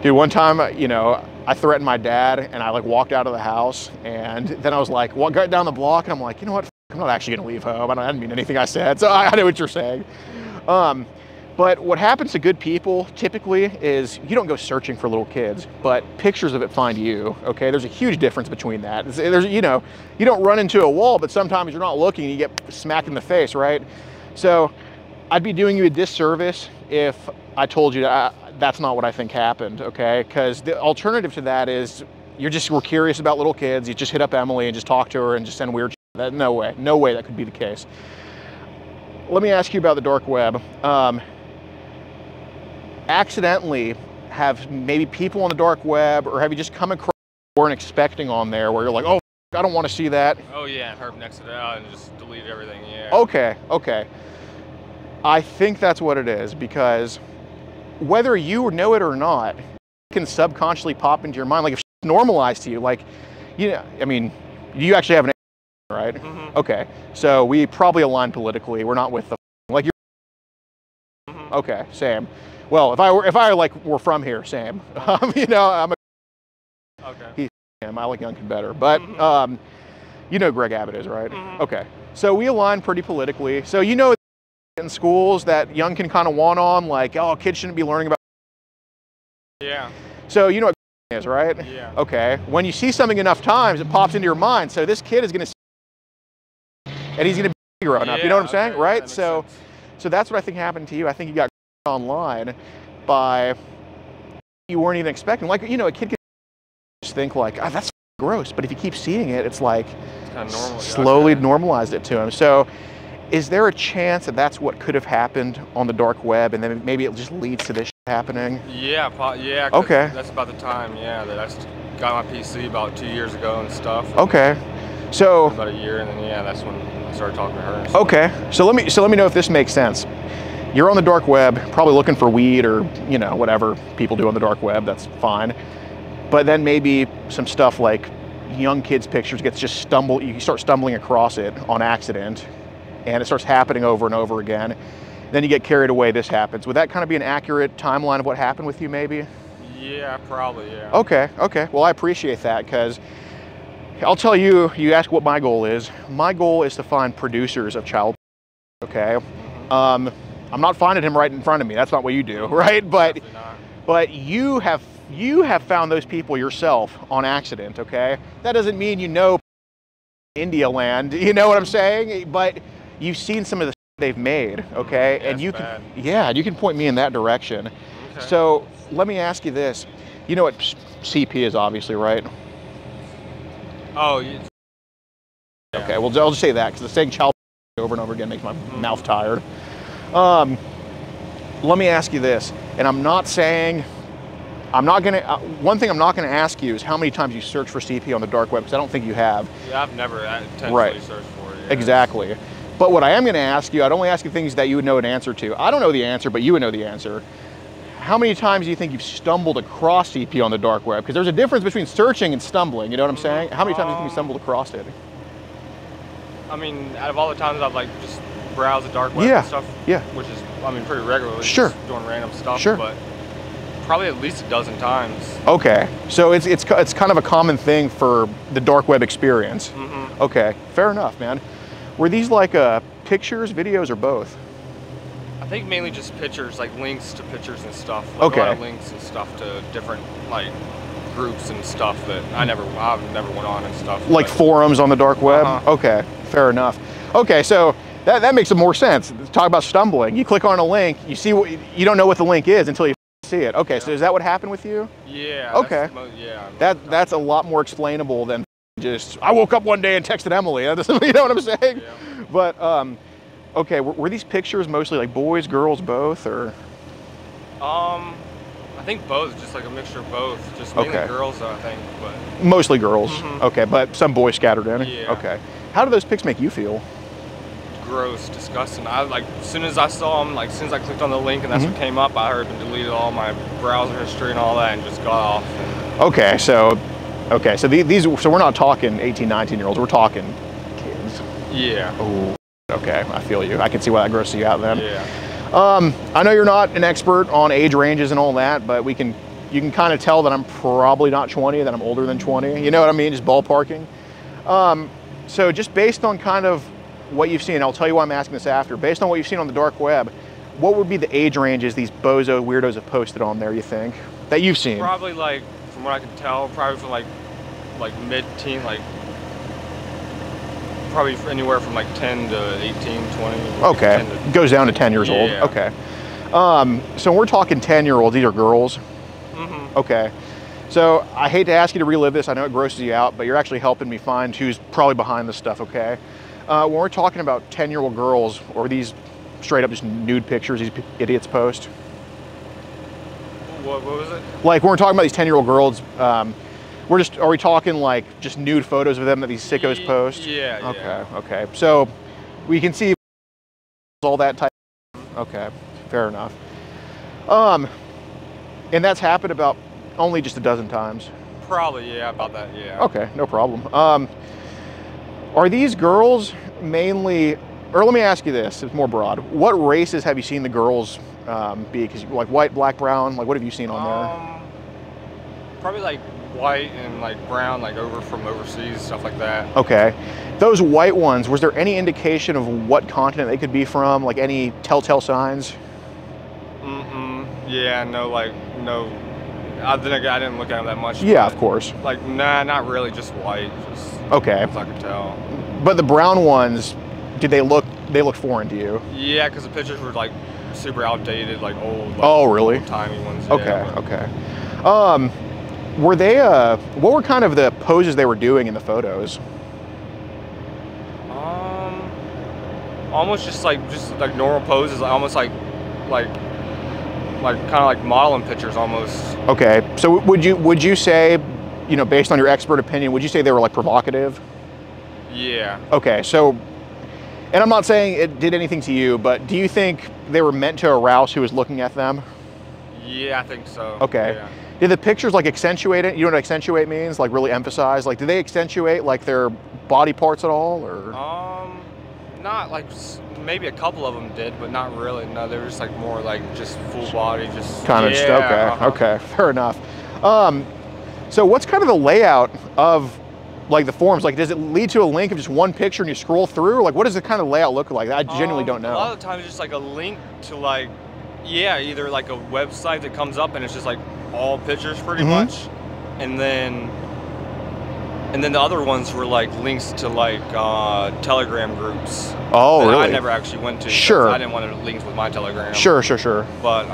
Speaker 4: dude, one time, you know, I threatened my dad, and I like walked out of the house, and then I was like, got down the block, and I'm like, you know what? I'm not actually gonna leave home. I didn't mean anything I said, so I know what you're saying. But what happens to good people typically is you don't go searching for little kids, but pictures of it find you. Okay, there's a huge difference between that. There's, you know, you don't run into a wall, but sometimes you're not looking and you get smacked in the face, right? So I'd be doing you a disservice if I told you that's not what I think happened. Okay, because the alternative to that is we're curious about little kids. You just hit up Emily and just talk to her and just send weird shit. No way that could be the case. Let me ask you about the dark web. Accidentally have maybe people on the dark web, or have you just come across weren't expecting on there where you're like, oh, I don't want to see that?
Speaker 3: Oh yeah, Herb nexted it out and just deleted everything, yeah.
Speaker 4: Okay, okay. I think that's what it is, because whether you know it or not, it can subconsciously pop into your mind. Like if it's normalized to you, like, you know, I mean, you actually have an right?
Speaker 3: Mm-hmm.
Speaker 4: Okay, so we probably align politically. We're not with the like you're. Mm-hmm. Okay, same. Well, if I like were from here, same. You know, I'm a.
Speaker 3: Okay.
Speaker 4: He's him. I like Youngkin better, but
Speaker 3: Mm-hmm.
Speaker 4: you know Greg Abbott is, right?
Speaker 3: Mm-hmm.
Speaker 4: Okay, so we align pretty politically. So you know, in schools that Youngkin kind of want on, like, oh, kids shouldn't be learning about.
Speaker 3: Yeah.
Speaker 4: So you know what is, right?
Speaker 3: Yeah.
Speaker 4: Okay. When you see something enough times, it pops into your mind. So this kid is going to. And he's going to be growing up. You know what I'm saying,
Speaker 3: okay,
Speaker 4: right?
Speaker 3: That
Speaker 4: So that's what I think happened to you. I think you got online by you weren't even expecting. Like, you know, a kid can just think like, oh, that's gross. But if you keep seeing it, it's like
Speaker 3: it's kind of normal.
Speaker 4: slowly normalized it to him. So is there a chance that that's what could have happened on the dark web, and then maybe it just leads to this happening?
Speaker 3: Yeah, yeah.
Speaker 4: Okay.
Speaker 3: That's about the time, yeah, that I got my PC about 2 years ago and stuff. And
Speaker 4: Okay. So
Speaker 3: about a year, and then yeah, that's when I started talking to her. And stuff.
Speaker 4: okay. So let me know if this makes sense. You're on the dark web, probably looking for weed or, you know, whatever people do on the dark web. That's fine. But then maybe some stuff like young kids' pictures gets just you start stumbling across it on accident, and it starts happening over and over again. Then you get carried away. This happens. Would that kind of be an accurate timeline of what happened with you, maybe?
Speaker 3: Yeah, probably. Yeah.
Speaker 4: Okay. Okay. Well, I appreciate that, because I'll tell you, you ask what my goal is. My goal is to find producers of child, okay? I'm not finding him right in front of me. That's not what you do, right? But you have found those people yourself on accident, okay? That doesn't mean you know India land, you know what I'm saying? But you've seen some of the they've made, okay?
Speaker 3: Yeah,
Speaker 4: and you
Speaker 3: bad.
Speaker 4: you can point me in that direction.
Speaker 3: Okay.
Speaker 4: So let me ask you this. You know what CP is, obviously, right?
Speaker 3: Oh, yeah.
Speaker 4: Okay, well, I'll just say that, because the saying child over and over again makes my mouth tired. Let me ask you this, and one thing I'm not gonna ask you is how many times you search for CP on the dark web, because I don't think you have.
Speaker 3: Yeah, I've never intentionally searched for it. Yeah.
Speaker 4: Exactly. But what I am gonna ask you, I'd only ask you things that you would know an answer to. I don't know the answer, but you would know the answer. How many times do you think you've stumbled across CP on the dark web? Because there's a difference between searching and stumbling, you know what I'm saying? How many times do you think you stumbled across it?
Speaker 3: I mean, out of all the times I've like just browsed the dark web and stuff, which is, I mean, pretty regularly,
Speaker 4: Sure.
Speaker 3: just doing random stuff,
Speaker 4: Sure.
Speaker 3: but probably at least a dozen times.
Speaker 4: Okay, so it's kind of a common thing for the dark web experience.
Speaker 3: Mm-hmm.
Speaker 4: Okay, fair enough, man. Were these like pictures, videos, or both?
Speaker 3: I think mainly just pictures, like links to pictures and stuff. Like
Speaker 4: Okay.
Speaker 3: A lot of links and stuff to different like groups and stuff that I've never went on and stuff.
Speaker 4: Like forums on the dark web? Okay, fair enough. Okay, so that makes more sense. Talk about stumbling. You click on a link, you see you don't know what the link is until you see it. Okay, so is that what happened with you?
Speaker 3: Yeah.
Speaker 4: Okay.
Speaker 3: Yeah.
Speaker 4: That's a lot more explainable than just I woke up one day and texted Emily. That doesn't, you know what I'm saying?
Speaker 3: Yeah.
Speaker 4: But okay, were these pictures mostly like boys, girls, both, or?
Speaker 3: I think both, just like a mixture of both. Just mainly girls, though, I think, but
Speaker 4: Mostly girls. Okay, but some boys scattered in.
Speaker 3: Yeah.
Speaker 4: Okay. How do those pics make you feel?
Speaker 3: gross, disgusting. I like, as soon as I saw them, like as soon as I clicked on the link and that's what came up, I heard and deleted all my browser history and all that and just got off. And
Speaker 4: Okay, so these so we're not talking 18, 19-year-olds. We're talking kids.
Speaker 3: yeah.
Speaker 4: Oh, okay, I feel you. I can see why that grosses you out then.
Speaker 3: Yeah.
Speaker 4: I know you're not an expert on age ranges and all that, but you can kind of tell that I'm probably not 20, that I'm older than 20. You know what I mean? Just ballparking. So just based on kind of what you've seen, I'll tell you why I'm asking this after. Based on what you've seen on the dark web, what would be the age ranges these bozo weirdos have posted on there, you think, that you've seen?
Speaker 3: Probably like, from what I can tell, probably from like mid-teen, like probably anywhere from like 10 to 18, 20.
Speaker 4: Okay, it goes down to 10 years old.
Speaker 3: Yeah.
Speaker 4: Okay. So we're talking 10-year-olds, these are girls.
Speaker 3: Mm-hmm.
Speaker 4: Okay. So I hate to ask you to relive this, I know it grosses you out, but you're actually helping me find who's probably behind this stuff, okay? When we're talking about 10-year-old girls, or these straight up just nude pictures these idiots post?
Speaker 3: What was it?
Speaker 4: Like when we're talking about these 10-year-old girls, Are we talking like just nude photos of them that these sickos post?
Speaker 3: Yeah.
Speaker 4: Okay.
Speaker 3: Yeah.
Speaker 4: Okay. So we can see all that type. Okay. Fair enough. And that's happened about only just a dozen times.
Speaker 3: Probably, yeah, about that, yeah.
Speaker 4: Okay, no problem. Are these girls mainly, or let me ask you this, it's more broad. What races have you seen the girls be? Because like white, black, brown, like what have you seen on there?
Speaker 3: Probably like white and like brown, like from overseas, stuff like that.
Speaker 4: Okay. Those white ones, was there any indication of what continent they could be from? Like any telltale signs?
Speaker 3: Yeah, no, like, no. I didn't look at them that much.
Speaker 4: Yeah, of course.
Speaker 3: Like, nah, not really, just white. Just
Speaker 4: okay.
Speaker 3: As I could tell.
Speaker 4: But the brown ones, they look foreign to you?
Speaker 3: Yeah, because the pictures were like super outdated, like old. Like,
Speaker 4: oh, really?
Speaker 3: Timey ones.
Speaker 4: Okay,
Speaker 3: yeah,
Speaker 4: okay. Were they, what were kind of the poses they were doing in the photos?
Speaker 3: Almost just like normal poses, almost like kind of like modeling pictures almost.
Speaker 4: Okay, so would you say, you know, based on your expert opinion, would you say they were like provocative?
Speaker 3: Yeah.
Speaker 4: Okay, so, and I'm not saying it did anything to you, but do you think they were meant to arouse who was looking at them?
Speaker 3: Yeah, I think so.
Speaker 4: Okay.
Speaker 3: Yeah.
Speaker 4: Did the pictures like accentuate it? You know what accentuate means? Like really emphasize? Like, do they accentuate like their body parts at all, or?
Speaker 3: Not like, maybe a couple of them did, but not really. No, they were just like more like just full body, just
Speaker 4: kind of.
Speaker 3: yeah,
Speaker 4: okay, okay, fair enough. So what's kind of the layout of like the forums? Like, does it lead to a link of just one picture and you scroll through? Like, what does the kind of layout look like? I genuinely don't know.
Speaker 3: A lot of the times it's just like a link to like, yeah, either like a website that comes up and it's just like all pictures pretty much, and then the other ones were like links to like Telegram groups.
Speaker 4: Oh, really?
Speaker 3: I never actually went to.
Speaker 4: Sure.
Speaker 3: I didn't want to links with my Telegram.
Speaker 4: Sure.
Speaker 3: But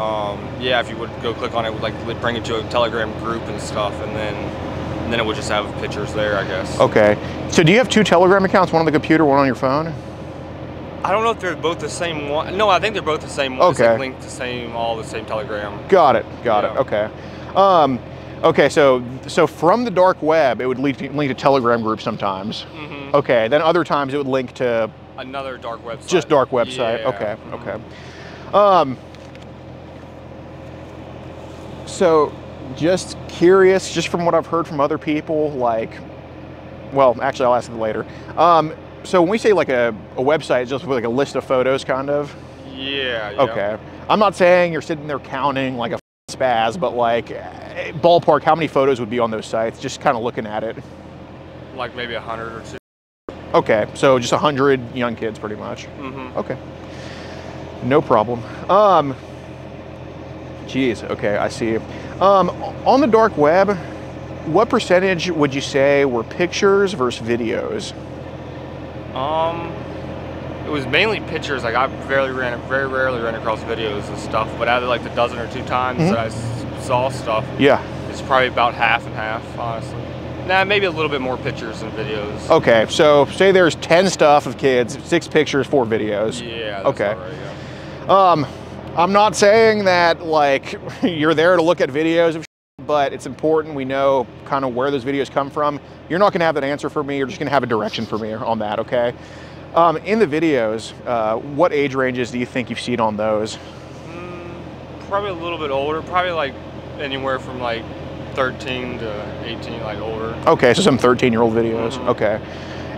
Speaker 3: yeah, if you would go click on it, it would like bring you to a Telegram group and stuff, and then it would just have pictures there, I guess.
Speaker 4: Okay. So do you have two Telegram accounts? One on the computer, one on your phone?
Speaker 3: I don't know if they're both the same one. No, I think they're both the same one.
Speaker 4: Okay.
Speaker 3: It's like linked to all the same Telegram.
Speaker 4: Got it. Okay. Okay, so from the dark web, it would link to Telegram groups sometimes. Okay, then other times it would link to
Speaker 3: another dark website.
Speaker 4: Just dark website.
Speaker 3: Yeah.
Speaker 4: Okay. So just curious, just from what I've heard from other people, like, well, actually I'll ask it later. So when we say like a website, it's just like a list of photos, kind of.
Speaker 3: Yeah.
Speaker 4: Okay. I'm not saying you're sitting there counting like a spaz, but like ballpark, how many photos would be on those sites? Just kind of looking at it.
Speaker 3: Like maybe 100 or 2.
Speaker 4: Okay, so just 100 young kids, pretty much. Okay, no problem. Geez, okay, I see. On the dark web, what percentage would you say were pictures versus videos?
Speaker 3: It was mainly pictures. Like I very rarely ran across videos and stuff. But out of like the dozen or 2 times that I saw stuff,
Speaker 4: yeah,
Speaker 3: it's probably about half and half, honestly. Nah, maybe a little bit more pictures than videos.
Speaker 4: Okay, so say there's 10 stuff of kids, 6 pictures, 4 videos.
Speaker 3: Yeah. That's
Speaker 4: okay.
Speaker 3: All right, yeah.
Speaker 4: I'm not saying that like you're there to look at videos of, but it's important we know kind of where those videos come from. You're not going to have that answer for me. You're just going to have a direction for me on that. Okay. In the videos, what age ranges do you think you've seen on those?
Speaker 3: Probably a little bit older. Probably like anywhere from like 13 to 18, like older.
Speaker 4: Okay, so some 13-year-old videos. Okay.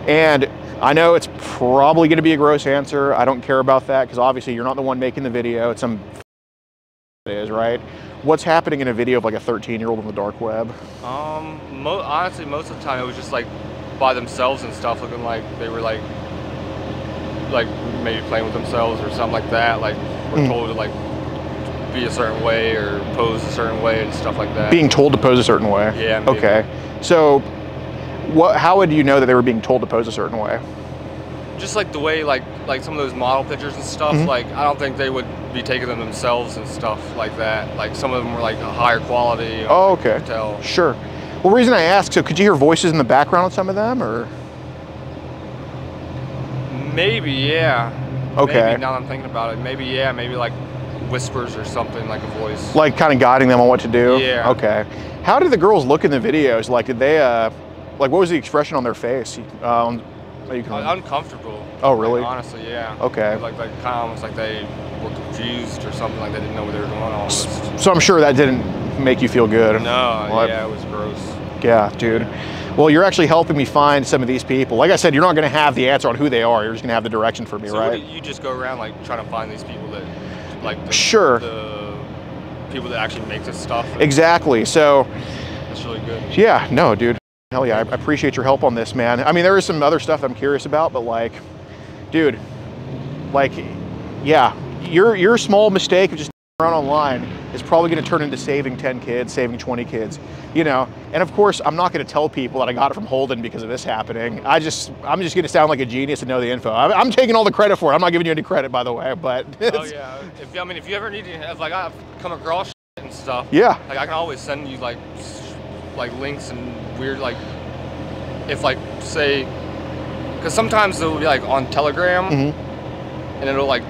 Speaker 4: And I know it's probably going to be a gross answer. I don't care about that because obviously you're not the one making the video. It's some is, right? What's happening in a video of like a 13-year-old on the dark web?
Speaker 3: Honestly, most of the time it was just like by themselves and stuff, looking like they were like maybe playing with themselves or something like that. Like we're told to like be a certain way or pose a certain way and stuff like that.
Speaker 4: Being told to pose a certain way?
Speaker 3: Yeah. Maybe.
Speaker 4: Okay. So how would you know that they were being told to pose a certain way?
Speaker 3: Just like the way like some of those model pictures and stuff, like I don't think they would be taking them themselves and stuff like that. Like some of them were like a higher quality.
Speaker 4: Oh, okay.
Speaker 3: You could tell.
Speaker 4: Sure. Well, the reason I ask, so could you hear voices in the background on some of them, or?
Speaker 3: Maybe, yeah.
Speaker 4: Okay.
Speaker 3: Maybe now that I'm thinking about it, maybe, yeah, maybe like whispers or something, like a voice.
Speaker 4: Like kind of guiding them on what to do?
Speaker 3: Yeah.
Speaker 4: Okay. How did the girls look in the videos? Like, did they, like, what was the expression on their face?
Speaker 3: Uncomfortable.
Speaker 4: Oh, really?
Speaker 3: Like, honestly, yeah.
Speaker 4: Okay.
Speaker 3: Like kind of almost like they were confused or something, like they didn't know what they were doing almost.
Speaker 4: So I'm sure that didn't make you feel good.
Speaker 3: No,
Speaker 4: Well,
Speaker 3: yeah, it was gross.
Speaker 4: Yeah, dude. Well, you're actually helping me find some of these people. Like I said, you're not going to have the answer on who they are. You're just going to have the direction for me,
Speaker 3: So
Speaker 4: right?
Speaker 3: you just go around like trying to find these people that, like,
Speaker 4: Sure.
Speaker 3: the people that actually make this stuff.
Speaker 4: Exactly. So,
Speaker 3: That's really good.
Speaker 4: yeah, no, dude. Hell yeah, I appreciate your help on this, man. I mean, there is some other stuff that I'm curious about, but like, dude, like, yeah, your small mistake of just around online is probably going to turn into saving 10 kids, saving 20 kids, you know. And of course, I'm not going to tell people that I got it from Holden because of this happening. I'm just going to sound like a genius and know the info. I'm taking all the credit for it. I'm not giving you any credit, by the way, but
Speaker 3: Oh yeah. If you ever need to have, like, I've come across and stuff.
Speaker 4: Yeah.
Speaker 3: Like, I can always send you like links and weird, like, if, like, say, because sometimes it'll be like on Telegram, and it'll like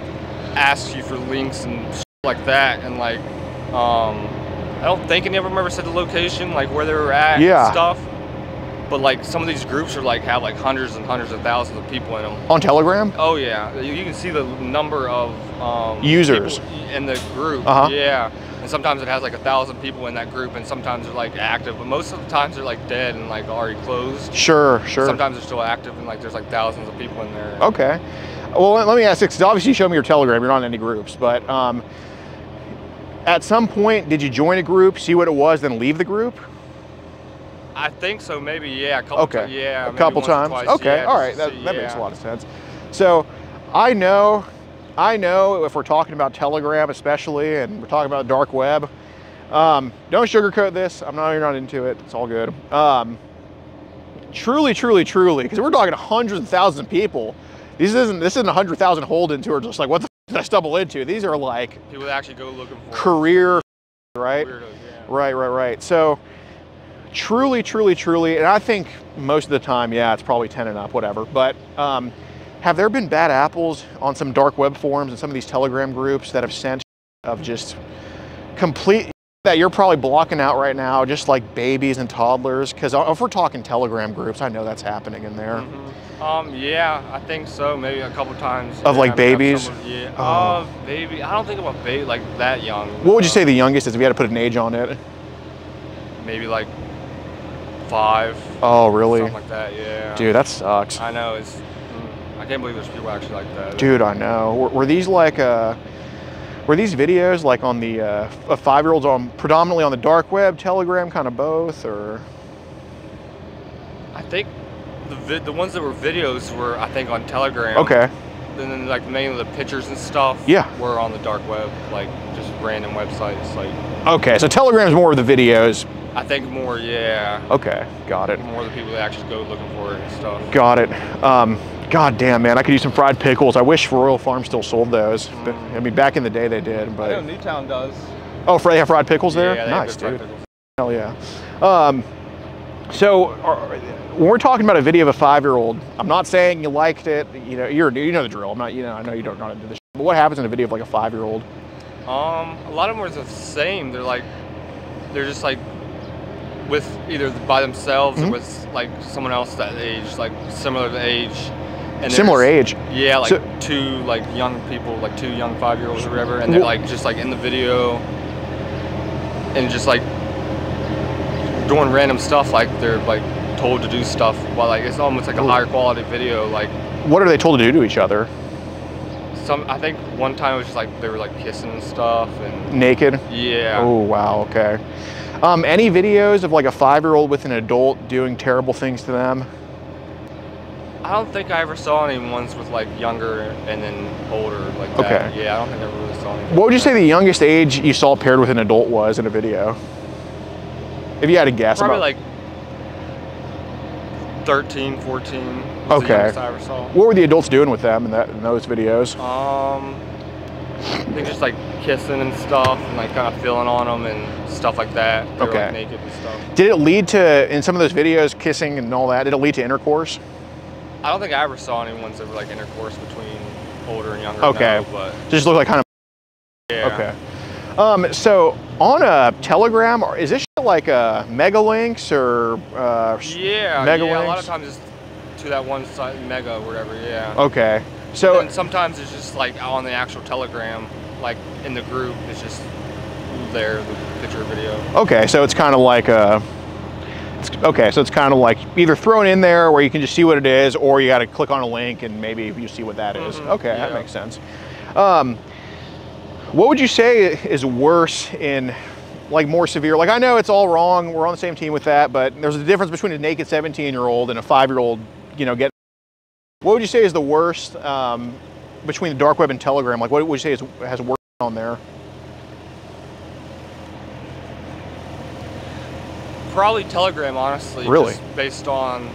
Speaker 3: ask you for links and shit like that, and like, I don't think any of them ever said the location, like where they were at, and stuff. But like some of these groups are like have like hundreds and hundreds of thousands of people in them.
Speaker 4: On Telegram?
Speaker 3: Oh yeah, you can see the number of
Speaker 4: users
Speaker 3: in the group. Yeah. And sometimes it has like 1,000 people in that group, and sometimes they're like active, but most of the times they're like dead and like already closed.
Speaker 4: Sure.
Speaker 3: Sometimes they're still active, and like there's like thousands of people in there.
Speaker 4: Okay. Well, let me ask you, because obviously you showed me your Telegram, you're not in any groups, but at some point, did you join a group, see what it was, then leave the group?
Speaker 3: I think so, maybe, yeah, a couple times. Yeah,
Speaker 4: a couple times. Okay, all right, that makes a lot of sense. So I know if we're talking about Telegram especially, and we're talking about dark web, don't sugarcoat this. I know you're not into it. It's all good. Truly, because we're talking hundreds of thousands of people. This isn't 100,000 Holdens who are just like, what the f did I stumble into? These are like
Speaker 3: people that actually go looking for
Speaker 4: career, right?
Speaker 3: Weirdos, yeah.
Speaker 4: Right. So truly, and I think most of the time, yeah, it's probably 10 and up, whatever. But have there been bad apples on some dark web forums and some of these Telegram groups that have sent of just complete that you're probably blocking out right now, just like babies and toddlers? Because if we're talking Telegram groups, I know that's happening in there.
Speaker 3: Yeah, I think so. Maybe a couple times.
Speaker 4: Of like babies?
Speaker 3: Yeah. Baby. I don't think about baby like that young.
Speaker 4: What would you say the youngest is if you had to put an age on it?
Speaker 3: Maybe like 5.
Speaker 4: Oh, really?
Speaker 3: Something like that, yeah.
Speaker 4: Dude, that sucks.
Speaker 3: I know. I can't believe there's people actually like that.
Speaker 4: Dude, I know. Were these like were these videos like on the 5-year-olds on predominantly on the dark web, Telegram, kind of both, or?
Speaker 3: I think the ones that were videos were, I think, on Telegram.
Speaker 4: Okay.
Speaker 3: And then like mainly the pictures and stuff.
Speaker 4: Yeah.
Speaker 3: Were on the dark web, like just random websites, like.
Speaker 4: Okay, so Telegram's more of the videos.
Speaker 3: I think more, yeah.
Speaker 4: Okay, got it.
Speaker 3: More the people that actually go looking for it and stuff.
Speaker 4: Got it. God damn, man, I could use some fried pickles. I wish Royal Farm still sold those. But, I mean, back in the day they did, but.
Speaker 3: I know Newtown does.
Speaker 4: Oh, they have fried pickles there?
Speaker 3: Yeah,
Speaker 4: nice, dude.
Speaker 3: pickles.
Speaker 4: Hell yeah. So when we're talking about a video of a 5-year-old, I'm not saying you liked it. You know, you know the drill. I'm not. You know, I know you don't know how to do this. But what happens in a video of like a 5-year-old?
Speaker 3: A lot of them are the same. They're just like with either by themselves or with like someone else that age, like similar to age. And
Speaker 4: similar age?
Speaker 3: Yeah, like two like young people, like 2 young 5-year-olds or whatever, and they're like just like in the video and just like doing random stuff, like they're like told to do stuff while like it's almost like a higher quality video. Like,
Speaker 4: what are they told to do to each other?
Speaker 3: I think one time it was just like they were like kissing and stuff and
Speaker 4: naked.
Speaker 3: Yeah.
Speaker 4: Oh wow. Okay. Any videos of like a 5-year-old with an adult doing terrible things to them?
Speaker 3: I don't think I ever saw any ones with like younger and then older like that.
Speaker 4: Okay.
Speaker 3: Yeah, I don't think I ever really saw any.
Speaker 4: What would you say the youngest age you saw paired with an adult was in a video? If you had to guess.
Speaker 3: Probably like 13, 14 was the youngest I ever saw.
Speaker 4: What were the adults doing with them in those videos?
Speaker 3: They just like kissing and stuff and like kind of feeling on them and stuff like that. They were like naked and stuff.
Speaker 4: Did it lead to, in some of those videos, kissing and all that, did it lead to intercourse?
Speaker 3: I don't think I ever saw any ones that were like intercourse between older and younger.
Speaker 4: Okay.
Speaker 3: No, but
Speaker 4: just look like kind of.
Speaker 3: yeah.
Speaker 4: Okay. So on a Telegram, is this shit like mega links or mega links?
Speaker 3: A lot of times it's to that one site, mega or whatever. Yeah.
Speaker 4: Okay. So
Speaker 3: and sometimes it's just like on the actual Telegram, like in the group, it's just there, the picture or video.
Speaker 4: Okay, so it's kind of like it's kind of like either thrown in there where you can just see what it is, or you got to click on a link and maybe you see what that is. Okay, that makes sense. What would you say is worse in, like, more severe? Like, I know it's all wrong. We're on the same team with that, but there's a difference between a naked 17-year-old and a 5-year-old, you know, what would you say is the worst between the dark web and Telegram? Like, what would you say has worse on there?
Speaker 3: Probably Telegram, honestly.
Speaker 4: Really?
Speaker 3: Just based on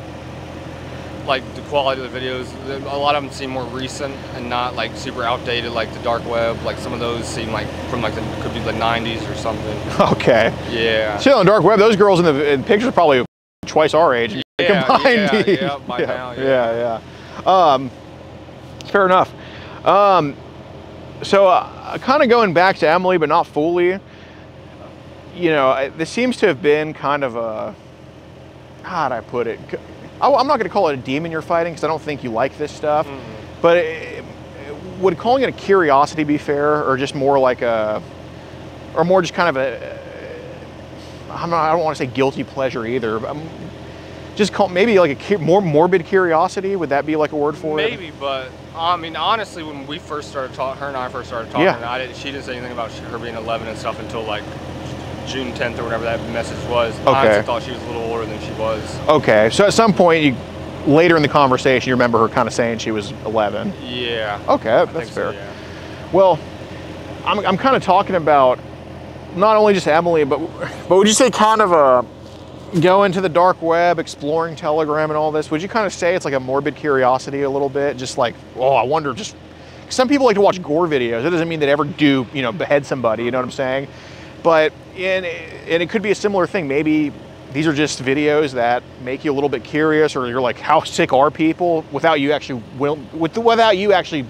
Speaker 3: like the quality of the videos. A lot of them seem more recent and not like super outdated like the dark web. Like some of those seem like from like could be the 90s or something.
Speaker 4: Okay.
Speaker 3: Yeah.
Speaker 4: See, on the dark web, those girls in the pictures are probably twice our age.
Speaker 3: Yeah, by
Speaker 4: yeah,
Speaker 3: now.
Speaker 4: Yeah. Fair enough. So kind of going back to Emily, but not fully. You know, this seems to have been kind of a, how'd I put it? I'm not going to call it a demon you're fighting because I don't think you like this stuff. But would calling it a curiosity be fair, or just more like a, or more just kind of a, I don't want to say guilty pleasure either. But just call maybe like a more morbid curiosity. Would that be like a word for it?
Speaker 3: Maybe, but I mean, honestly, when we first started talking, her and I first started talking, she didn't say anything about her being 11 and stuff until like June 10th or whatever that message was.
Speaker 4: Okay.
Speaker 3: I honestly thought she was a little older than she was.
Speaker 4: Okay, so at some point, later in the conversation, you remember her kind of saying she was 11.
Speaker 3: Yeah.
Speaker 4: Okay, that's fair.
Speaker 3: So, yeah.
Speaker 4: Well, I'm kind of talking about not only just Emily, but would you say kind of a going to the dark web, exploring Telegram and all this? Would you kind of say it's like a morbid curiosity a little bit? Just like, oh, I wonder. Just some people like to watch gore videos. It doesn't mean they ever do, you know, behead somebody. You know what I'm saying? But and it could be a similar thing. Maybe these are just videos that make you a little bit curious, or you're like, how sick are people, without you actually without you actually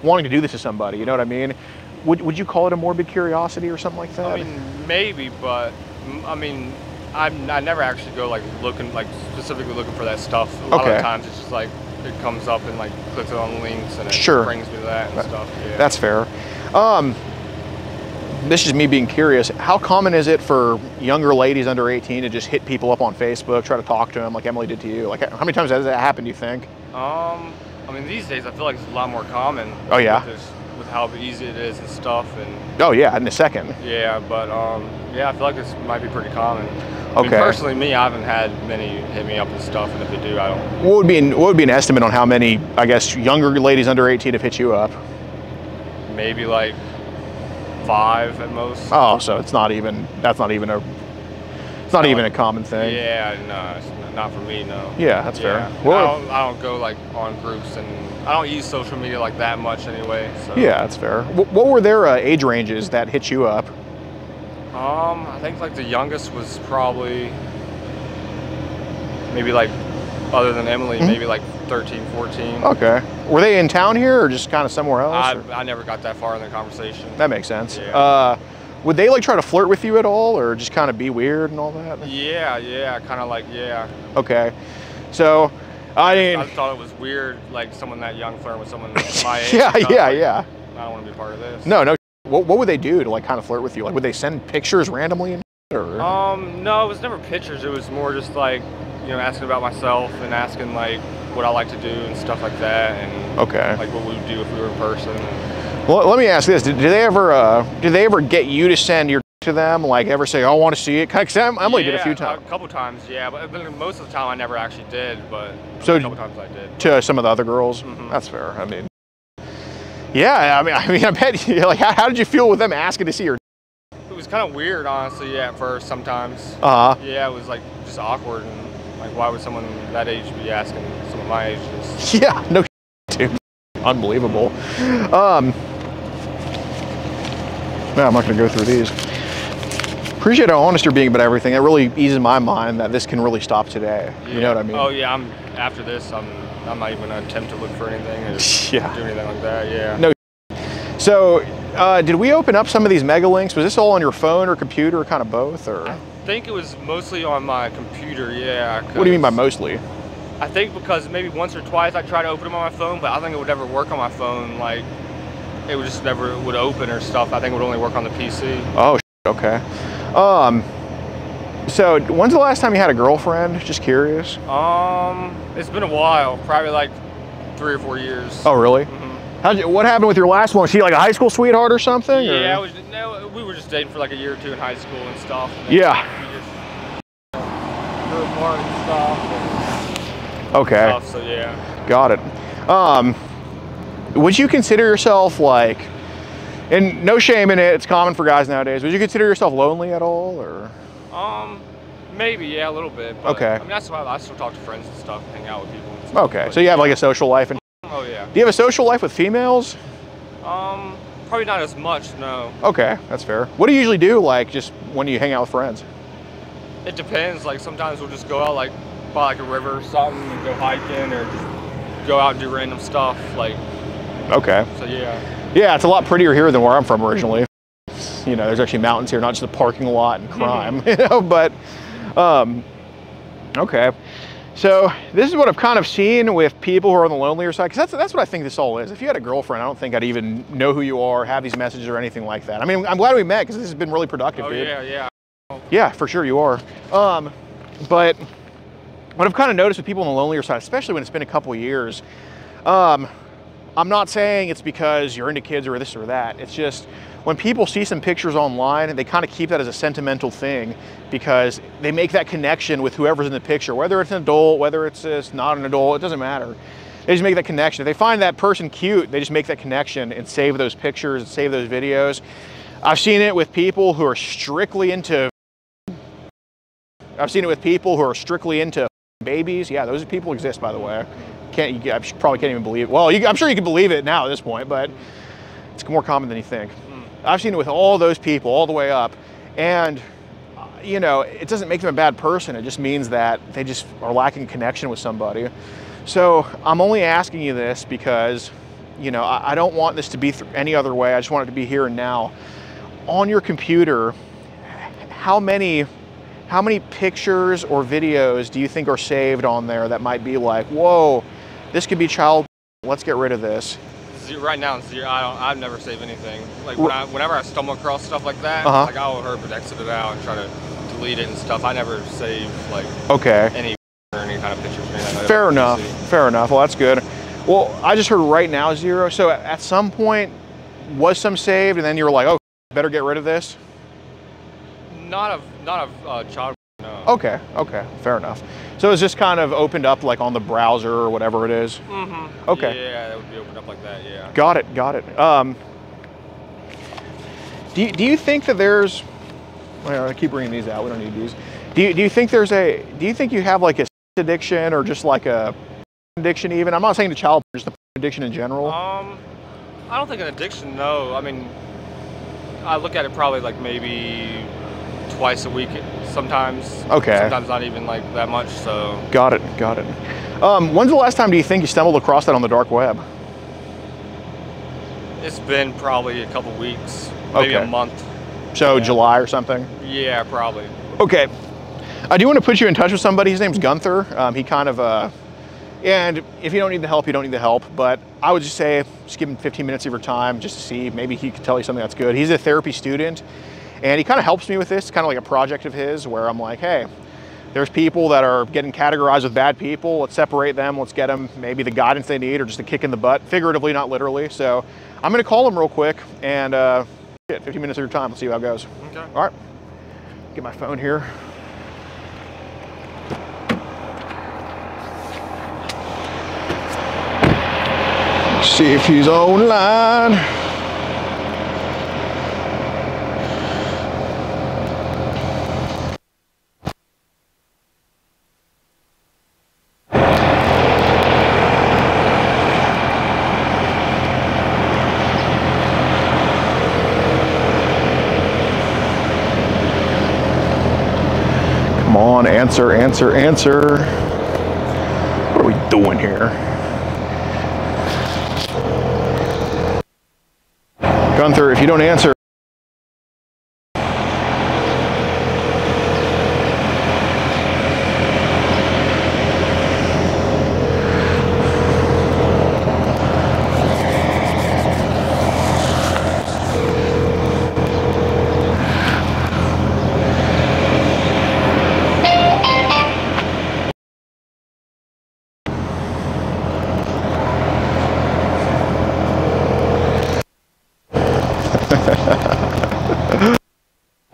Speaker 4: wanting to do this to somebody. You know what I mean? Would you call it a morbid curiosity or something like that?
Speaker 3: I mean, maybe, but I mean, I never actually go like looking, like specifically looking for that stuff. A lot of times it's just like it comes up and like clicks it on links and it brings me to that and stuff. Yeah.
Speaker 4: That's fair. This is me being curious. How common is it for younger ladies under 18 to just hit people up on Facebook, try to talk to them like Emily did to you? Like, how many times has that happened, do you think?
Speaker 3: I mean, these days I feel like it's a lot more common.
Speaker 4: Oh, yeah?
Speaker 3: With how easy it is and stuff. And
Speaker 4: oh, yeah, in a second.
Speaker 3: Yeah, but yeah, I feel like this might be pretty common.
Speaker 4: Okay.
Speaker 3: I mean, personally, I haven't had many hit me up and stuff, and if they do, I don't.
Speaker 4: What would be an estimate on how many, I guess, younger ladies under 18 have hit you up?
Speaker 3: Maybe like 5 at most.
Speaker 4: Oh, so it's not even a common thing.
Speaker 3: Yeah, no, it's not for me, no.
Speaker 4: Yeah, that's fair.
Speaker 3: Well, I don't go like on groups, and I don't use social media like that much anyway. So.
Speaker 4: Yeah, that's fair. What were their age ranges that hit you up?
Speaker 3: I think like the youngest was probably maybe like, other than Emily, maybe like 13, 14.
Speaker 4: Okay. Were they in town here or just kind of somewhere else?
Speaker 3: I never got that far in the conversation.
Speaker 4: That makes sense.
Speaker 3: Yeah.
Speaker 4: Would they like try to flirt with you at all, or just kind of be weird and all that?
Speaker 3: Yeah, kind of like, yeah.
Speaker 4: Okay. So,
Speaker 3: I thought it was weird, like someone that young flirting with someone my age.
Speaker 4: Yeah.
Speaker 3: I don't want to be part of this.
Speaker 4: No. What would they do to like kind of flirt with you? Like, would they send pictures randomly and or?
Speaker 3: No, it was never pictures. It was more just like, you know, asking about myself and asking like what I like to do and stuff like that, and like what we would do if we were in person.
Speaker 4: Well, let me ask this: Did they ever get you to send your to them? Like, ever say, "I want to see it"? Because Emily did a few times.
Speaker 3: A couple times, yeah. But most of the time, I never actually did. But
Speaker 4: so
Speaker 3: a couple times I did.
Speaker 4: To some of the other girls. That's fair. I mean, yeah. I mean, I bet. Like, how did you feel with them asking to see your?
Speaker 3: It was kind of weird, honestly. Yeah, at first, sometimes. Yeah, it was like just awkward, and like, why would someone that age be asking someone my age this?
Speaker 4: Yeah, no, dude, unbelievable. No, I'm not going to go through these. Appreciate how honest you're being about everything. It really eases my mind that this can really stop today.
Speaker 3: Yeah.
Speaker 4: You know what I mean?
Speaker 3: Oh yeah, after this, I'm not even going to attempt to look for anything or do anything like that. Yeah.
Speaker 4: No. So did we open up some of these mega links? Was this all on your phone or computer, or kind of both? Or
Speaker 3: I think it was mostly on my computer, yeah.
Speaker 4: What do you mean by mostly?
Speaker 3: I think because maybe once or twice I tried to open them on my phone, but I don't think it would ever work on my phone. Like, it would just never would open or stuff. I think it would only work on the PC.
Speaker 4: Oh, okay. So when's the last time you had a girlfriend? Just curious.
Speaker 3: It's been a while, probably like 3 or 4 years.
Speaker 4: Oh, really? What happened with your last one? Was she like a high school sweetheart or something?
Speaker 3: Yeah,
Speaker 4: or?
Speaker 3: we were just dating for like a year or two in high school and stuff. And
Speaker 4: yeah.
Speaker 3: We just grew apart and stuff. And
Speaker 4: okay.
Speaker 3: stuff, so yeah.
Speaker 4: Got it. Would you consider yourself like, and no shame in it, it's common for guys nowadays, would you consider yourself lonely at all, or?
Speaker 3: Maybe, yeah, a little bit. But,
Speaker 4: okay.
Speaker 3: I mean, that's why I still talk to friends and stuff, hang out with people and stuff.
Speaker 4: Okay,
Speaker 3: but,
Speaker 4: so you have like a social life and.
Speaker 3: Oh yeah.
Speaker 4: Do you have a social life with females?
Speaker 3: Probably not as much, no.
Speaker 4: Okay, that's fair. What do you usually do, like, just when you hang out with friends?
Speaker 3: It depends. Like, sometimes we'll just go out, like, by like a river or something and go hiking, or just go out and do random stuff, like.
Speaker 4: Okay.
Speaker 3: So yeah.
Speaker 4: Yeah, it's a lot prettier here than where I'm from originally. You know, there's actually mountains here, not just a parking lot and crime, you know, but, okay. So this is what I've kind of seen with people who are on the lonelier side, because that's what I think this all is. If you had a girlfriend, I don't think I'd even know who you are, have these messages or anything like that. I mean, I'm glad we met, because this has been really productive, dude.
Speaker 3: Yeah, yeah.
Speaker 4: Yeah, for sure you are. But what I've kind of noticed with people on the lonelier side, especially when it's been a couple of years, I'm not saying it's because you're into kids or this or that. It's just when people see some pictures online, they kind of keep that as a sentimental thing, because they make that connection with whoever's in the picture, whether it's an adult, whether it's just not an adult, it doesn't matter. They just make that connection. If they find that person cute, they just make that connection and save those pictures and save those videos. I've seen it with people who are strictly into babies. Yeah, those people exist, by the way. I probably can't even believe it. Well, I'm sure you can believe it now at this point, but it's more common than you think. I've seen it with all those people all the way up, and you know, it doesn't make them a bad person. It just means that they just are lacking connection with somebody. So I'm only asking you this because, you know, I don't want this to be any other way. I just want it to be here and now. On your computer, how many pictures or videos do you think are saved on there that might be like, whoa, this could be child, let's get rid of this?
Speaker 3: Right now, zero. I've never saved anything. Like whenever I stumble across stuff like that, like I'll hurry to exit it out and try to delete it and stuff. I never save like any kind of pictures.
Speaker 4: Fair enough. Fair enough. Well, that's good. Well, I just heard right now 0. So at some point, was some saved, and then you were like, oh, better get rid of this?
Speaker 3: Not of child. No.
Speaker 4: Okay. Okay. Fair enough. So it's just kind of opened up like on the browser or whatever it is. Okay.
Speaker 3: Yeah, that would be opened up like that. Yeah.
Speaker 4: Got it. Got it. Do you think that there's? Well, I keep bringing these out. We don't need these. Do you think there's a? Do you think you have like a addiction or just like a addiction even? I'm not saying to child, just the addiction in general.
Speaker 3: I don't think an addiction. No. I mean, I look at it probably like maybe twice a week sometimes.
Speaker 4: Okay.
Speaker 3: Sometimes not even like that much, so.
Speaker 4: Got it, got it. When's the last time do you think you stumbled across that on the dark web?
Speaker 3: It's been probably a couple weeks, maybe a month.
Speaker 4: So yeah. July or something?
Speaker 3: Yeah, probably.
Speaker 4: Okay. I do want to put you in touch with somebody. His name's Gunther. He kind of, and if you don't need the help, you don't need the help. But I would just say, just give him 15 minutes of your time just to see. Maybe he could tell you something that's good. He's a therapy student. And he kind of helps me with this. It's kind of like a project of his where I'm like, hey, there's people that are getting categorized with bad people. Let's separate them. Let's get them maybe the guidance they need or just a kick in the butt, figuratively, not literally. So I'm going to call him real quick and 15 minutes of your time. Let's see how it goes.
Speaker 3: Okay.
Speaker 4: All right. Get my phone here. See if he's online. Come on, answer, answer, answer. What are we doing here? Gunther, if you don't answer.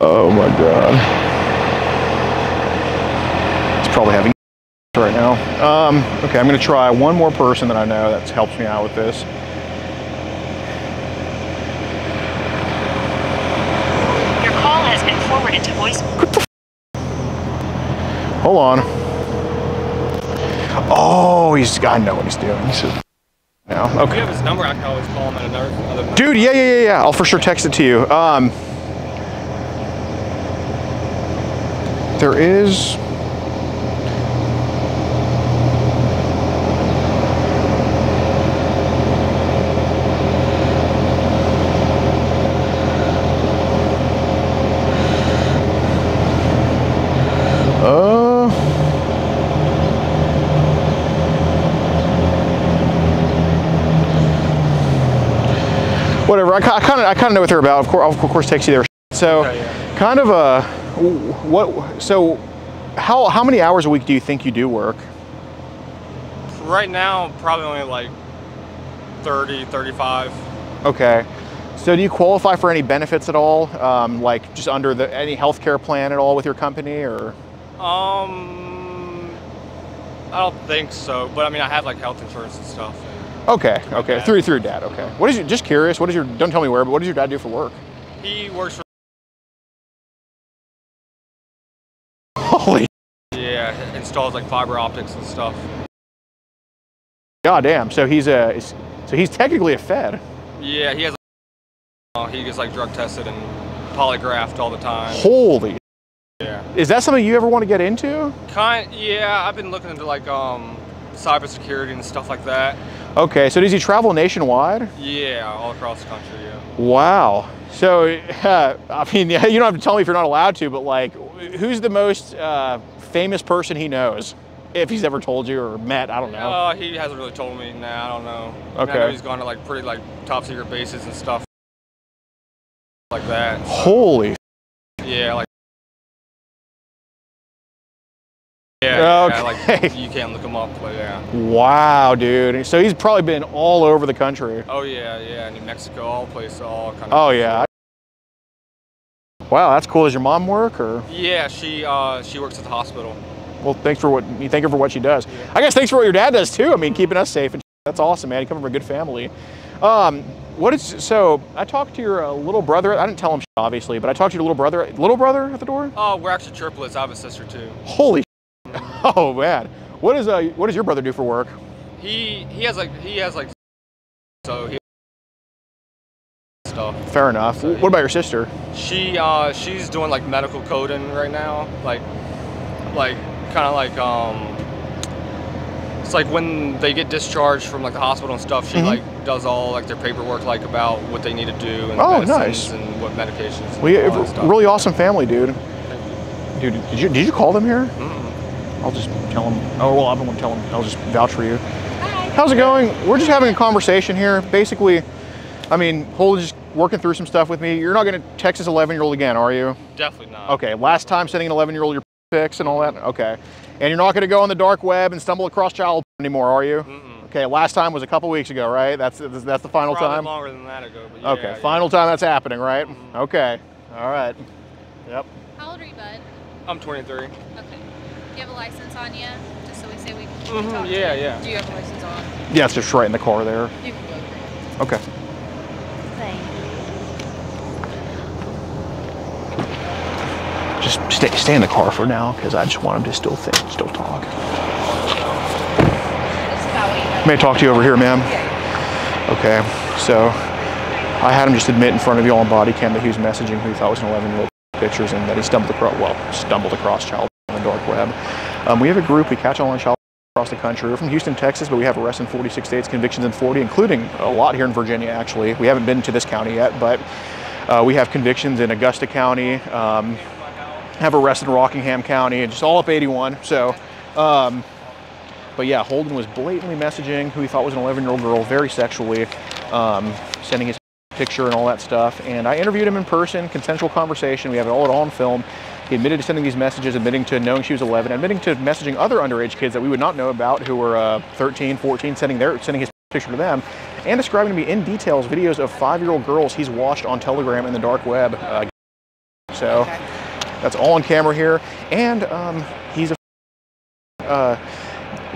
Speaker 4: Oh my God. It's probably having right now. Okay, I'm gonna try one more person that I know that helps me out with this.
Speaker 6: Your call has been forwarded to voice.
Speaker 4: Hold on. Oh, I know what he's doing. No,
Speaker 3: If
Speaker 4: okay.
Speaker 3: you have his number, I can always call him at another number.
Speaker 4: Dude, yeah. I'll for sure text it to you. There is. Whatever. I kind of know what they're about. Of course, text you there. So,
Speaker 3: Okay, yeah.
Speaker 4: kind of what? So, how many hours a week do you think you do work?
Speaker 3: Right now, probably only like 30, 35.
Speaker 4: Okay. So, do you qualify for any benefits at all? Like just under any healthcare plan at all with your company, or?
Speaker 3: I don't think so, but I mean, I have like health insurance and stuff.
Speaker 4: Okay.
Speaker 3: dad.
Speaker 4: Through dad. Okay. What is your? Just curious. What is your? Don't tell me where, but what does your dad do for work?
Speaker 3: He works for.
Speaker 4: Holy.
Speaker 3: Yeah, installs like fiber optics and stuff.
Speaker 4: Goddamn. So he's technically a Fed.
Speaker 3: Yeah, he has. He gets like drug tested and polygraphed all the time.
Speaker 4: Holy.
Speaker 3: Yeah.
Speaker 4: Is that something you ever want to get into?
Speaker 3: Yeah, I've been looking into like cybersecurity and stuff like that.
Speaker 4: Okay, so does he travel nationwide?
Speaker 3: Yeah, all across the country. Yeah.
Speaker 4: Wow. So, I mean, you don't have to tell me if you're not allowed to, but like, who's the most famous person he knows? If he's ever told you or met, I don't know.
Speaker 3: He hasn't really told me. Nah, I don't know.
Speaker 4: Okay.
Speaker 3: I know he's gone to like pretty like top secret bases and stuff like that. So,
Speaker 4: Holy.
Speaker 3: yeah, like. Yeah,
Speaker 4: Okay.
Speaker 3: like you can't look him up, but yeah.
Speaker 4: Wow, dude. So he's probably been all over the country.
Speaker 3: Oh yeah, New Mexico, all places, all kind of.
Speaker 4: Oh yeah. Wow, that's cool. Does your mom work or?
Speaker 3: Yeah, she works at the hospital.
Speaker 4: Well, thank her for what she does. Yeah. I guess thanks for what your dad does too. I mean, keeping us safe and that's awesome, man. You come from a good family. So I talked to your little brother. I didn't tell him obviously, but I talked to your little brother. Little brother at the door?
Speaker 3: Oh, we're actually triplets. I have a sister too.
Speaker 4: Holy. Oh man. What does your brother do for work?
Speaker 3: He has like so he stuff.
Speaker 4: Fair enough.
Speaker 3: So,
Speaker 4: what about your sister?
Speaker 3: She's doing like medical coding right now, like kind of like it's like when they get discharged from like the hospital and stuff, she like does all like their paperwork like about what they need to do and
Speaker 4: nice.
Speaker 3: And what medications.
Speaker 4: We
Speaker 3: and all that stuff.
Speaker 4: really awesome family, dude. Dude, did you call them here?
Speaker 3: Mm-mm.
Speaker 4: I'll just tell them. Oh well, I don't want to tell them. I'll just vouch for you. How's it going? We're just having a conversation here. Basically, I mean, Holden's just working through some stuff with me. You're not going to text this 11-year-old again, are you?
Speaker 3: Definitely not.
Speaker 4: Okay. Last time sending an 11-year-old your pics and all that. Okay. And you're not going to go on the dark web and stumble across child anymore, are you?
Speaker 3: Mm-mm.
Speaker 4: Okay. Last time was a couple weeks ago, right? That's the final
Speaker 3: Probably
Speaker 4: time.
Speaker 3: longer than that ago. But yeah,
Speaker 4: Okay. Final time that's happening, right?
Speaker 3: Mm-hmm.
Speaker 4: Okay. All right. Yep.
Speaker 7: How old are you, bud?
Speaker 3: I'm 23.
Speaker 7: Okay. Do you have a license on you? Just so we say we can
Speaker 3: Mhm,
Speaker 7: talk to
Speaker 3: yeah,
Speaker 7: you.
Speaker 3: yeah.
Speaker 7: Do you have a license on?
Speaker 4: Yeah, it's just right in the car there.
Speaker 7: You can go.
Speaker 4: Okay.
Speaker 7: Thank you.
Speaker 4: Just stay in the car for now, because I just want him to still talk. May I talk to you over here, ma'am? Okay, so I had him just admit in front of you all on body cam that he was messaging who he thought was an 11-year-old pictures and that he stumbled across child on the dark web. We have a group, we catch online child across the country. We're from Houston, Texas, but we have arrests in 46 states, convictions in 40, including a lot here in Virginia, actually. We haven't been to this county yet, but we have convictions in Augusta County, have arrests in Rockingham County, and just all up 81. So, but yeah, Holden was blatantly messaging who he thought was an 11-year-old girl, very sexually, sending his picture and all that stuff. And I interviewed him in person, consensual conversation. We have it all on film. He admitted to sending these messages, admitting to knowing she was 11, admitting to messaging other underage kids that we would not know about who were 13, 14, sending his picture to them, and describing to me in details videos of 5-year-old girls he's watched on Telegram and the dark web. So that's all on camera here. And he's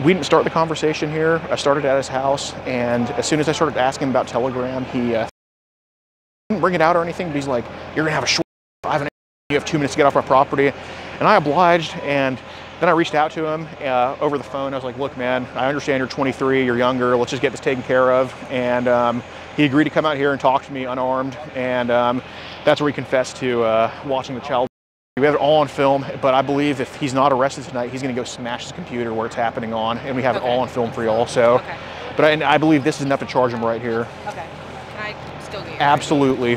Speaker 4: we didn't start the conversation here. I started at his house, and as soon as I started asking him about Telegram, he didn't bring it out or anything, but he's like, "You're gonna have a short 5 and 8, you have 2 minutes to get off my property." And I obliged, and then I reached out to him over the phone. I was like, "Look, man, I understand you're 23, you're younger, let's just get this taken care of." And he agreed to come out here and talk to me unarmed, and that's where he confessed to watching the child. We have it all on film, but I believe if he's not arrested tonight, he's gonna go smash his computer where it's happening on, and we have it all on film for y'all. So, but I believe this is enough to charge him right here.
Speaker 7: Okay. Can I still get your
Speaker 4: Absolutely.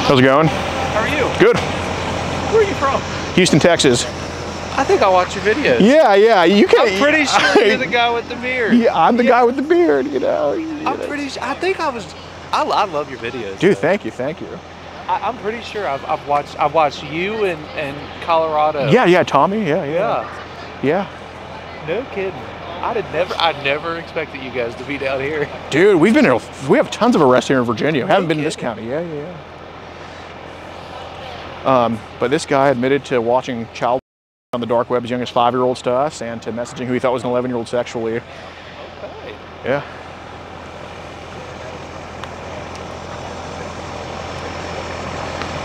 Speaker 4: How's it going?
Speaker 8: How are you?
Speaker 4: Good.
Speaker 8: Where are you from?
Speaker 4: Houston, Texas.
Speaker 8: I think I watch your videos.
Speaker 4: Yeah, you can.
Speaker 8: I'm pretty sure you're the guy with the beard.
Speaker 4: Yeah, I'm the guy with the beard, you know.
Speaker 8: I'm pretty sure, I think I love your videos.
Speaker 4: Dude,
Speaker 8: though.
Speaker 4: thank you.
Speaker 8: I'm pretty sure I've watched you and Colorado.
Speaker 4: Yeah, Tommy, yeah.
Speaker 8: No kidding. I'd never expected you guys to be down here.
Speaker 4: Dude, we have tons of arrests here in Virginia. We haven't been in this county. Yeah. But this guy admitted to watching child on the dark web as young as 5-year-olds to us, and to messaging who he thought was an 11-year-old sexually.
Speaker 8: Okay.
Speaker 4: Yeah.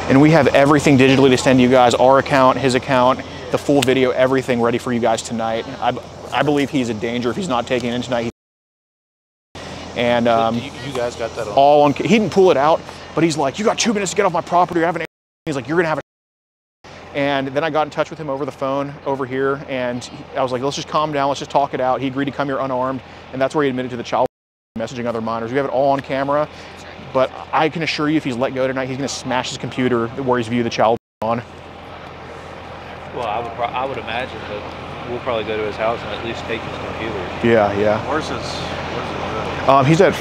Speaker 4: And we have everything digitally to send you guys, our account, his account, the full video, everything ready for you guys tonight. I believe he's a danger if he's not taking it in tonight. And
Speaker 8: you guys got that
Speaker 4: all on. He didn't pull it out, but he's like, "You got 2 minutes to get off my property. I have an." He's like, "You're gonna have a." And then I got in touch with him over the phone over here, and I was like, "Let's just calm down. Let's just talk it out." He agreed to come here unarmed, and that's where he admitted to the child messaging other minors. We have it all on camera, but I can assure you, if he's let go tonight, he's gonna smash his computer where he's viewed the child on.
Speaker 8: Well, I would imagine that we'll probably go to his house and at least take his computer.
Speaker 4: Yeah.
Speaker 8: Where's his?
Speaker 4: He's at.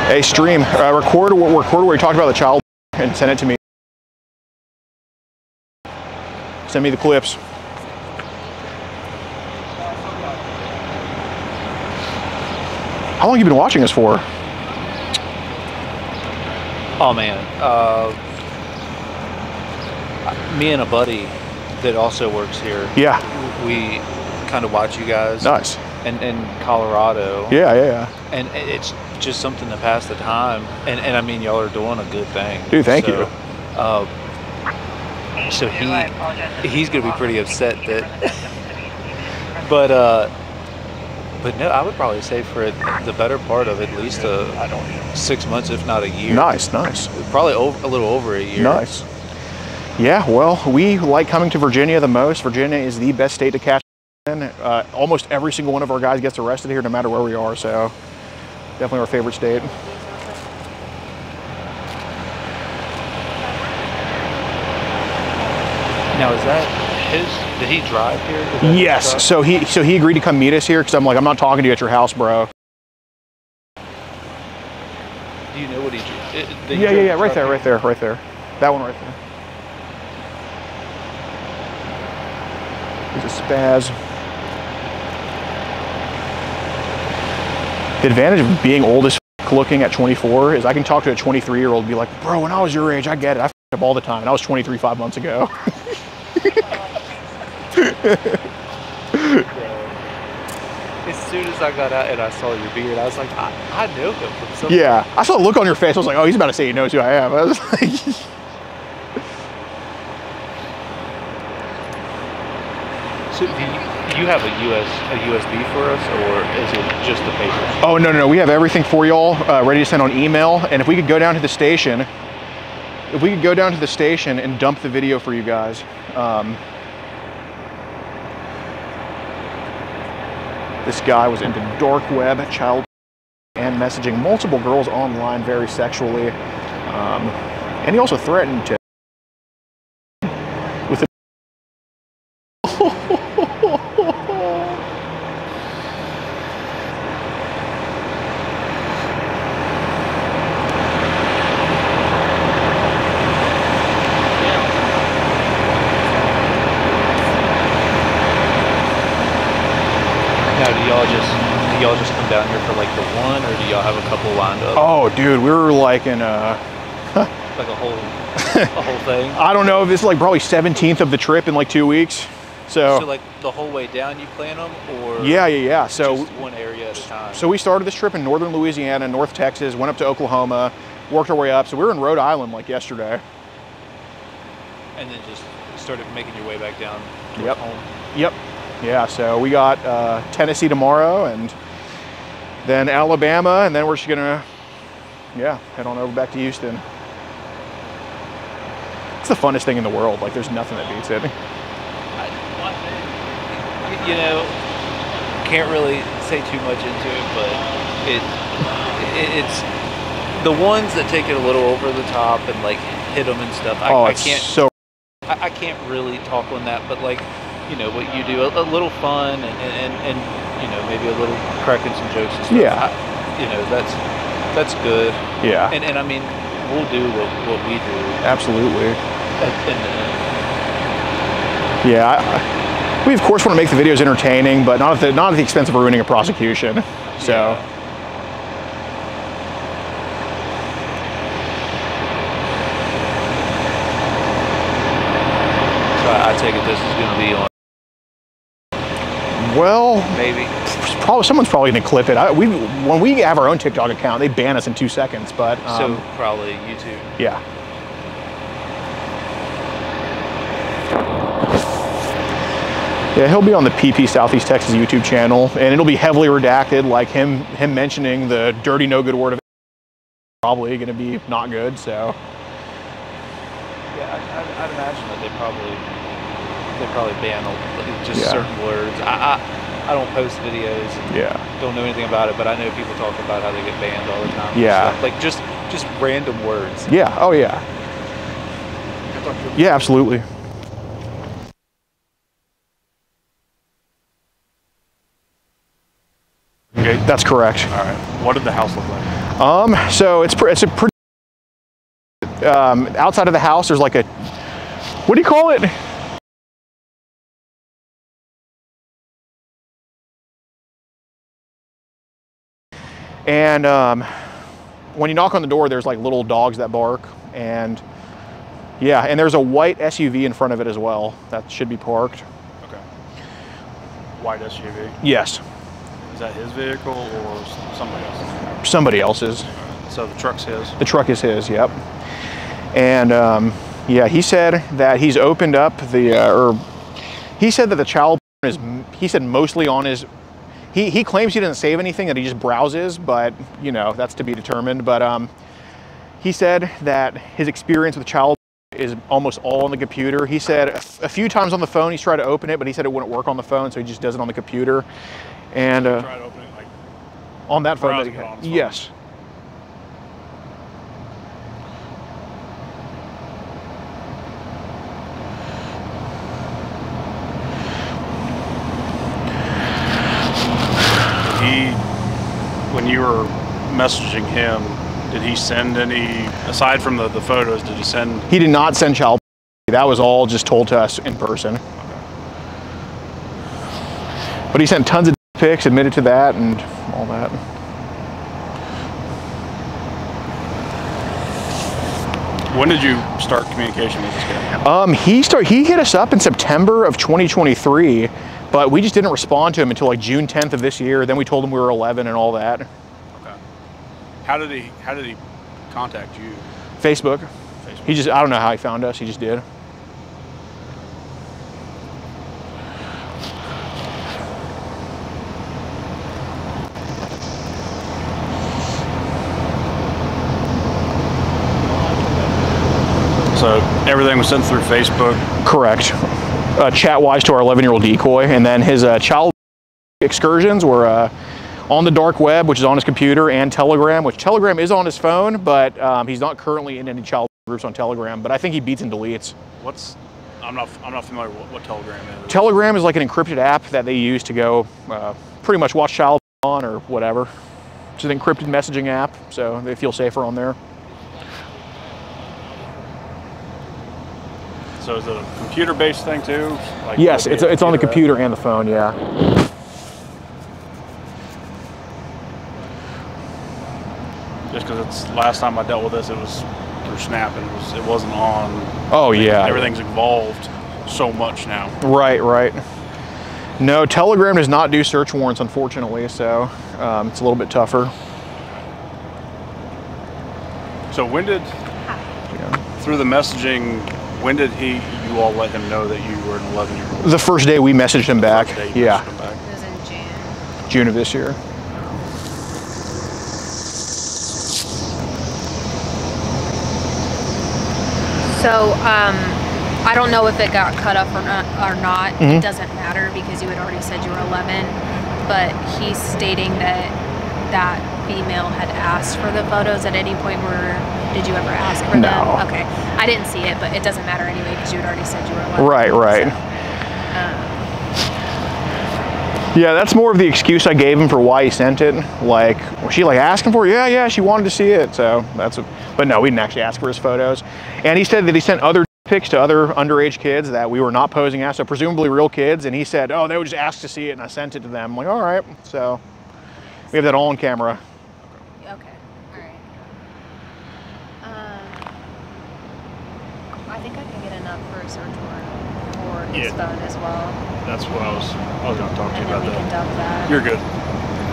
Speaker 4: Hey, stream, record where you talked about the child and send it to me. Send me the clips. How long have you been watching this for?
Speaker 8: Oh man, me and a buddy that also works here.
Speaker 4: Yeah.
Speaker 8: We kind of watch you guys.
Speaker 4: Nice.
Speaker 8: In Colorado.
Speaker 4: Yeah.
Speaker 8: And it's just something to pass the time. And I mean, y'all are doing a good thing.
Speaker 4: Dude, thank you.
Speaker 8: So he's gonna be pretty upset that. But no, I would probably say for the better part of at least 6 months, if not a year.
Speaker 4: Nice.
Speaker 8: Probably a little over a year.
Speaker 4: Nice. Yeah, well, we like coming to Virginia the most. Virginia is the best state to catch in. Almost every single one of our guys gets arrested here, no matter where we are. So, definitely our favorite state.
Speaker 8: Now, is that his? Did he drive here?
Speaker 4: Yes. So he agreed to come meet us here because I'm like, I'm not talking to you at your house, bro.
Speaker 8: Do you know what he?
Speaker 4: Yeah. Right there. That one right there. He's a spaz. The advantage of being old as looking at 24 is I can talk to a 23-year-old and be like, bro, when I was your age, I get it. I f***ed up all the time. And I was 23 5 months ago.
Speaker 8: As soon as I got out and I saw your beard, I was like, I know him from somewhere.
Speaker 4: Yeah, I saw the look on your face. I was like, oh, he's about to say he knows who I am. I was like,
Speaker 8: So do you have a USB for us, or is it just the papers?
Speaker 4: Oh, no. We have everything for y'all ready to send on email. And if we could go down to the station, and dump the video for you guys. This guy was into dark web, child, and messaging multiple girls online very sexually. And he also threatened to with a
Speaker 8: Now, do y'all just come down here for like the one, or do y'all have a couple lined up?
Speaker 4: Oh, dude, we were like in a
Speaker 8: Like a whole thing?
Speaker 4: I don't know if it's like probably 17th of the trip in like 2 weeks. So
Speaker 8: like the whole way down you plan them, or
Speaker 4: yeah. So
Speaker 8: just one area at a time?
Speaker 4: So we started this trip in northern Louisiana, North Texas, went up to Oklahoma, worked our way up. So we were in Rhode Island like yesterday.
Speaker 8: And then just started making your way back down
Speaker 4: Yep.
Speaker 8: home?
Speaker 4: Yep. Yeah, so we got Tennessee tomorrow, and then Alabama, and then we're just gonna, head on over back to Houston. It's the funnest thing in the world. Like, there's nothing that beats it.
Speaker 8: You know, can't really say too much into it, but it's the ones that take it a little over the top and like hit them and stuff. I can't really talk on that, but like, you know, what you do, a little fun and you know, maybe a little cracking some jokes and stuff.
Speaker 4: Yeah.
Speaker 8: You know, that's good.
Speaker 4: Yeah.
Speaker 8: And I mean, we'll do what we do.
Speaker 4: Absolutely.
Speaker 8: And
Speaker 4: we of course want to make the videos entertaining, but not at the expense of ruining a prosecution. So.
Speaker 8: Yeah. So I take it this is going to be on.
Speaker 4: Well,
Speaker 8: maybe.
Speaker 4: Someone's probably going to clip it. When we have our own TikTok account, they ban us in 2 seconds. But
Speaker 8: so probably YouTube.
Speaker 4: Yeah. Yeah, he'll be on the PP Southeast Texas YouTube channel, and it'll be heavily redacted, like him mentioning the dirty, no good word of probably going to be not good. So.
Speaker 8: Yeah, I'd imagine that they probably ban just certain words. I don't post videos. Don't know anything about it, but I know people talk about how they get banned all the time.
Speaker 4: Yeah.
Speaker 8: Like just random words.
Speaker 4: Yeah. Oh yeah. Yeah, absolutely.
Speaker 9: Okay.
Speaker 4: That's correct.
Speaker 9: All right. What did the house look like?
Speaker 4: So it's a pretty. Outside of the house, there's like a. What do you call it? And when you knock on the door, there's like little dogs that bark, and and there's a white SUV in front of it as well that should be parked.
Speaker 9: Okay. White SUV?
Speaker 4: Yes.
Speaker 9: Is that his vehicle or somebody else's?
Speaker 4: Somebody else's.
Speaker 9: So the truck's his? The
Speaker 4: truck is his, yep. And he said that he's opened up the, he said that the child is, he said mostly on his, he claims he doesn't save anything, that he just browses, but you know, that's to be determined. But he said that his experience with child is almost all on the computer. He said a few times on the phone he's tried to open it, but he said it wouldn't work on the phone, so he just does it on the computer. And
Speaker 9: try to open it like
Speaker 4: on that phone.
Speaker 9: That on his phone.
Speaker 4: Yes.
Speaker 9: When you were messaging him, did he send any, aside from the photos, did he send?
Speaker 4: He did not send child. That was all just told to us in person.
Speaker 9: Okay.
Speaker 4: But he sent tons of pics, admitted to that and all that.
Speaker 9: When did you start communication with this guy?
Speaker 4: He hit us up in September of 2023. But we just didn't respond to him until like June 10th of this year. Then we told him we were 11 and all that.
Speaker 9: Okay. How did he contact you?
Speaker 4: Facebook. He just, I don't know how he found us. He just did.
Speaker 9: So everything was sent through Facebook?
Speaker 4: Correct. Chat-wise to our 11-year-old decoy, and then his child excursions were on the dark web, which is on his computer, and Telegram, which Telegram is on his phone, but he's not currently in any child groups on Telegram, but I think he beats and deletes.
Speaker 9: I'm not familiar with what Telegram is.
Speaker 4: Telegram is like an encrypted app that they use to go pretty much watch child on or whatever. It's an encrypted messaging app, so they feel safer on there.
Speaker 9: So is it a computer-based thing too? Like
Speaker 4: yes, it's on the computer and the phone, yeah.
Speaker 9: Just because it's last time I dealt with this, it was through Snap, and it wasn't on.
Speaker 4: Oh yeah.
Speaker 9: Everything's evolved so much now.
Speaker 4: Right, right. No, Telegram does not do search warrants, unfortunately, so it's a little bit tougher.
Speaker 9: So when did, through the messaging, when did you all let him know that you were an 11-year-old?
Speaker 4: The first day we messaged him back. Yeah.
Speaker 7: It was in June.
Speaker 4: June of this year.
Speaker 7: So, I don't know if it got cut up or not.
Speaker 4: Mm-hmm.
Speaker 7: It doesn't matter because you had already said you were 11. But he's stating that that female had asked for the photos at any point. Did you ever ask for them?
Speaker 4: No.
Speaker 7: Okay. I didn't see it, but it doesn't matter anyway because you had already said you were 11.
Speaker 4: Right, right.
Speaker 7: So,
Speaker 4: yeah, that's more of the excuse I gave him for why he sent it. Like, was she like asking for it? Yeah, she wanted to see it. So that's but no, we didn't actually ask for his photos. And he said that he sent other pics to other underage kids that we were not posing as, so presumably real kids. And he said, oh, they would just ask to see it, and I sent it to them. I'm like, all right. So we have that all on camera.
Speaker 7: okay. All right. I think I can get enough for a search warrant for his phone as well.
Speaker 9: That's what I was going to talk to you
Speaker 7: And
Speaker 9: about
Speaker 7: then we can
Speaker 9: that.
Speaker 7: dump that.
Speaker 9: You're good.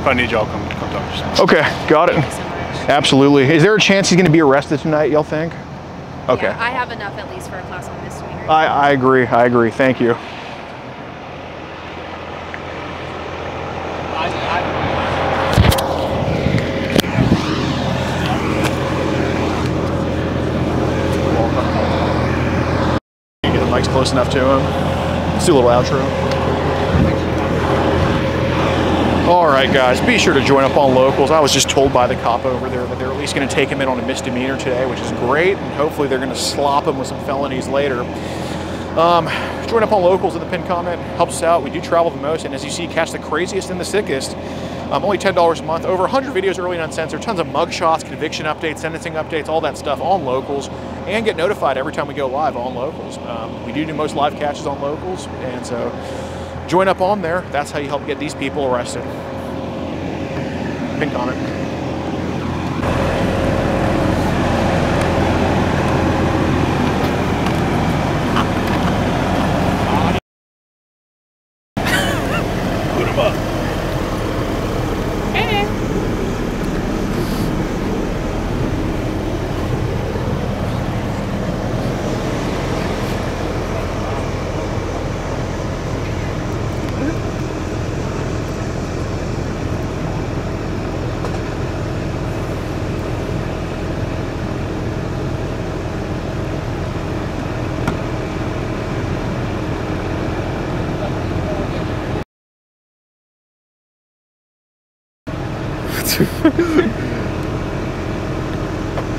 Speaker 9: If I need y'all, come talk to you.
Speaker 4: Okay, got it.
Speaker 7: Thank you so much.
Speaker 4: Absolutely. Is there a chance he's going to be arrested tonight, y'all think? Okay.
Speaker 7: Yeah, I have enough at least for a class on misdemeanor.
Speaker 4: I agree. I agree. Thank you. Get the mic's close enough to him. Let's do a little outro. All right, guys, be sure to join up on locals. I was just told by the cop over there that they're at least going to take him in on a misdemeanor today, which is great, and hopefully they're going to slop him with some felonies later. Join up on locals in the pinned comment. Helps us out. We do travel the most, and as you see, catch the craziest and the sickest. Only $10 a month. Over 100 videos early and uncensored. Tons of mugshots, conviction updates, sentencing updates, all that stuff on locals, and get notified every time we go live on locals. We do most live catches on locals, and so join up on there. That's how you help get these people arrested. Pinned comment. Put him up.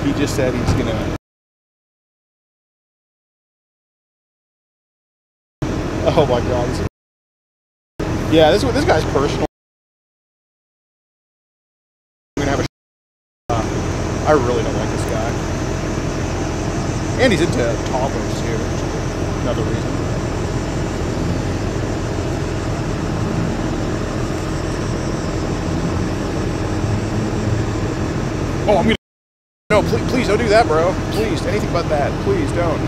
Speaker 4: He just said he's gonna. Oh my God! Yeah, this guy's personal. I'm gonna have a. I really don't like this guy, and he's into toddlers too. Another reason. Oh, I'm gonna. No, please don't do that, bro. Please, anything but that. Please don't.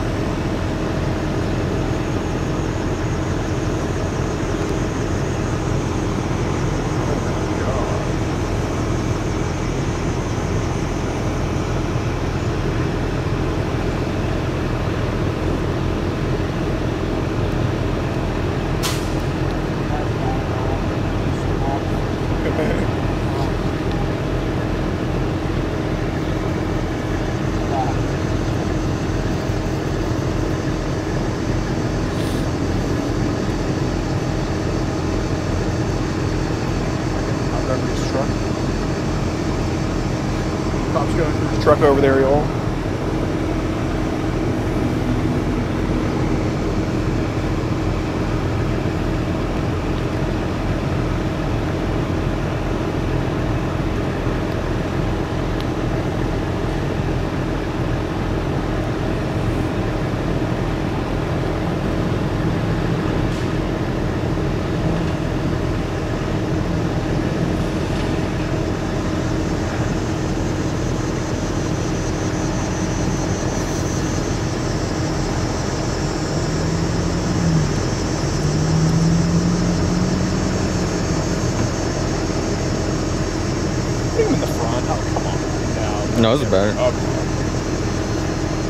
Speaker 4: truck over there, y'all.
Speaker 10: No, it's better.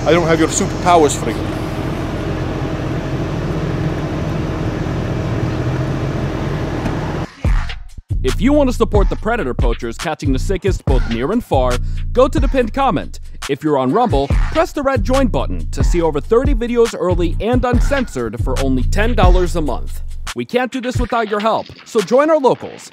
Speaker 4: I don't have your superpowers for you.
Speaker 1: If you want to support the predator poachers catching the sickest both near and far, go to the pinned comment. If you're on Rumble, press the red join button to see over 30 videos early and uncensored for only $10 a month. We can't do this without your help, so join our locals.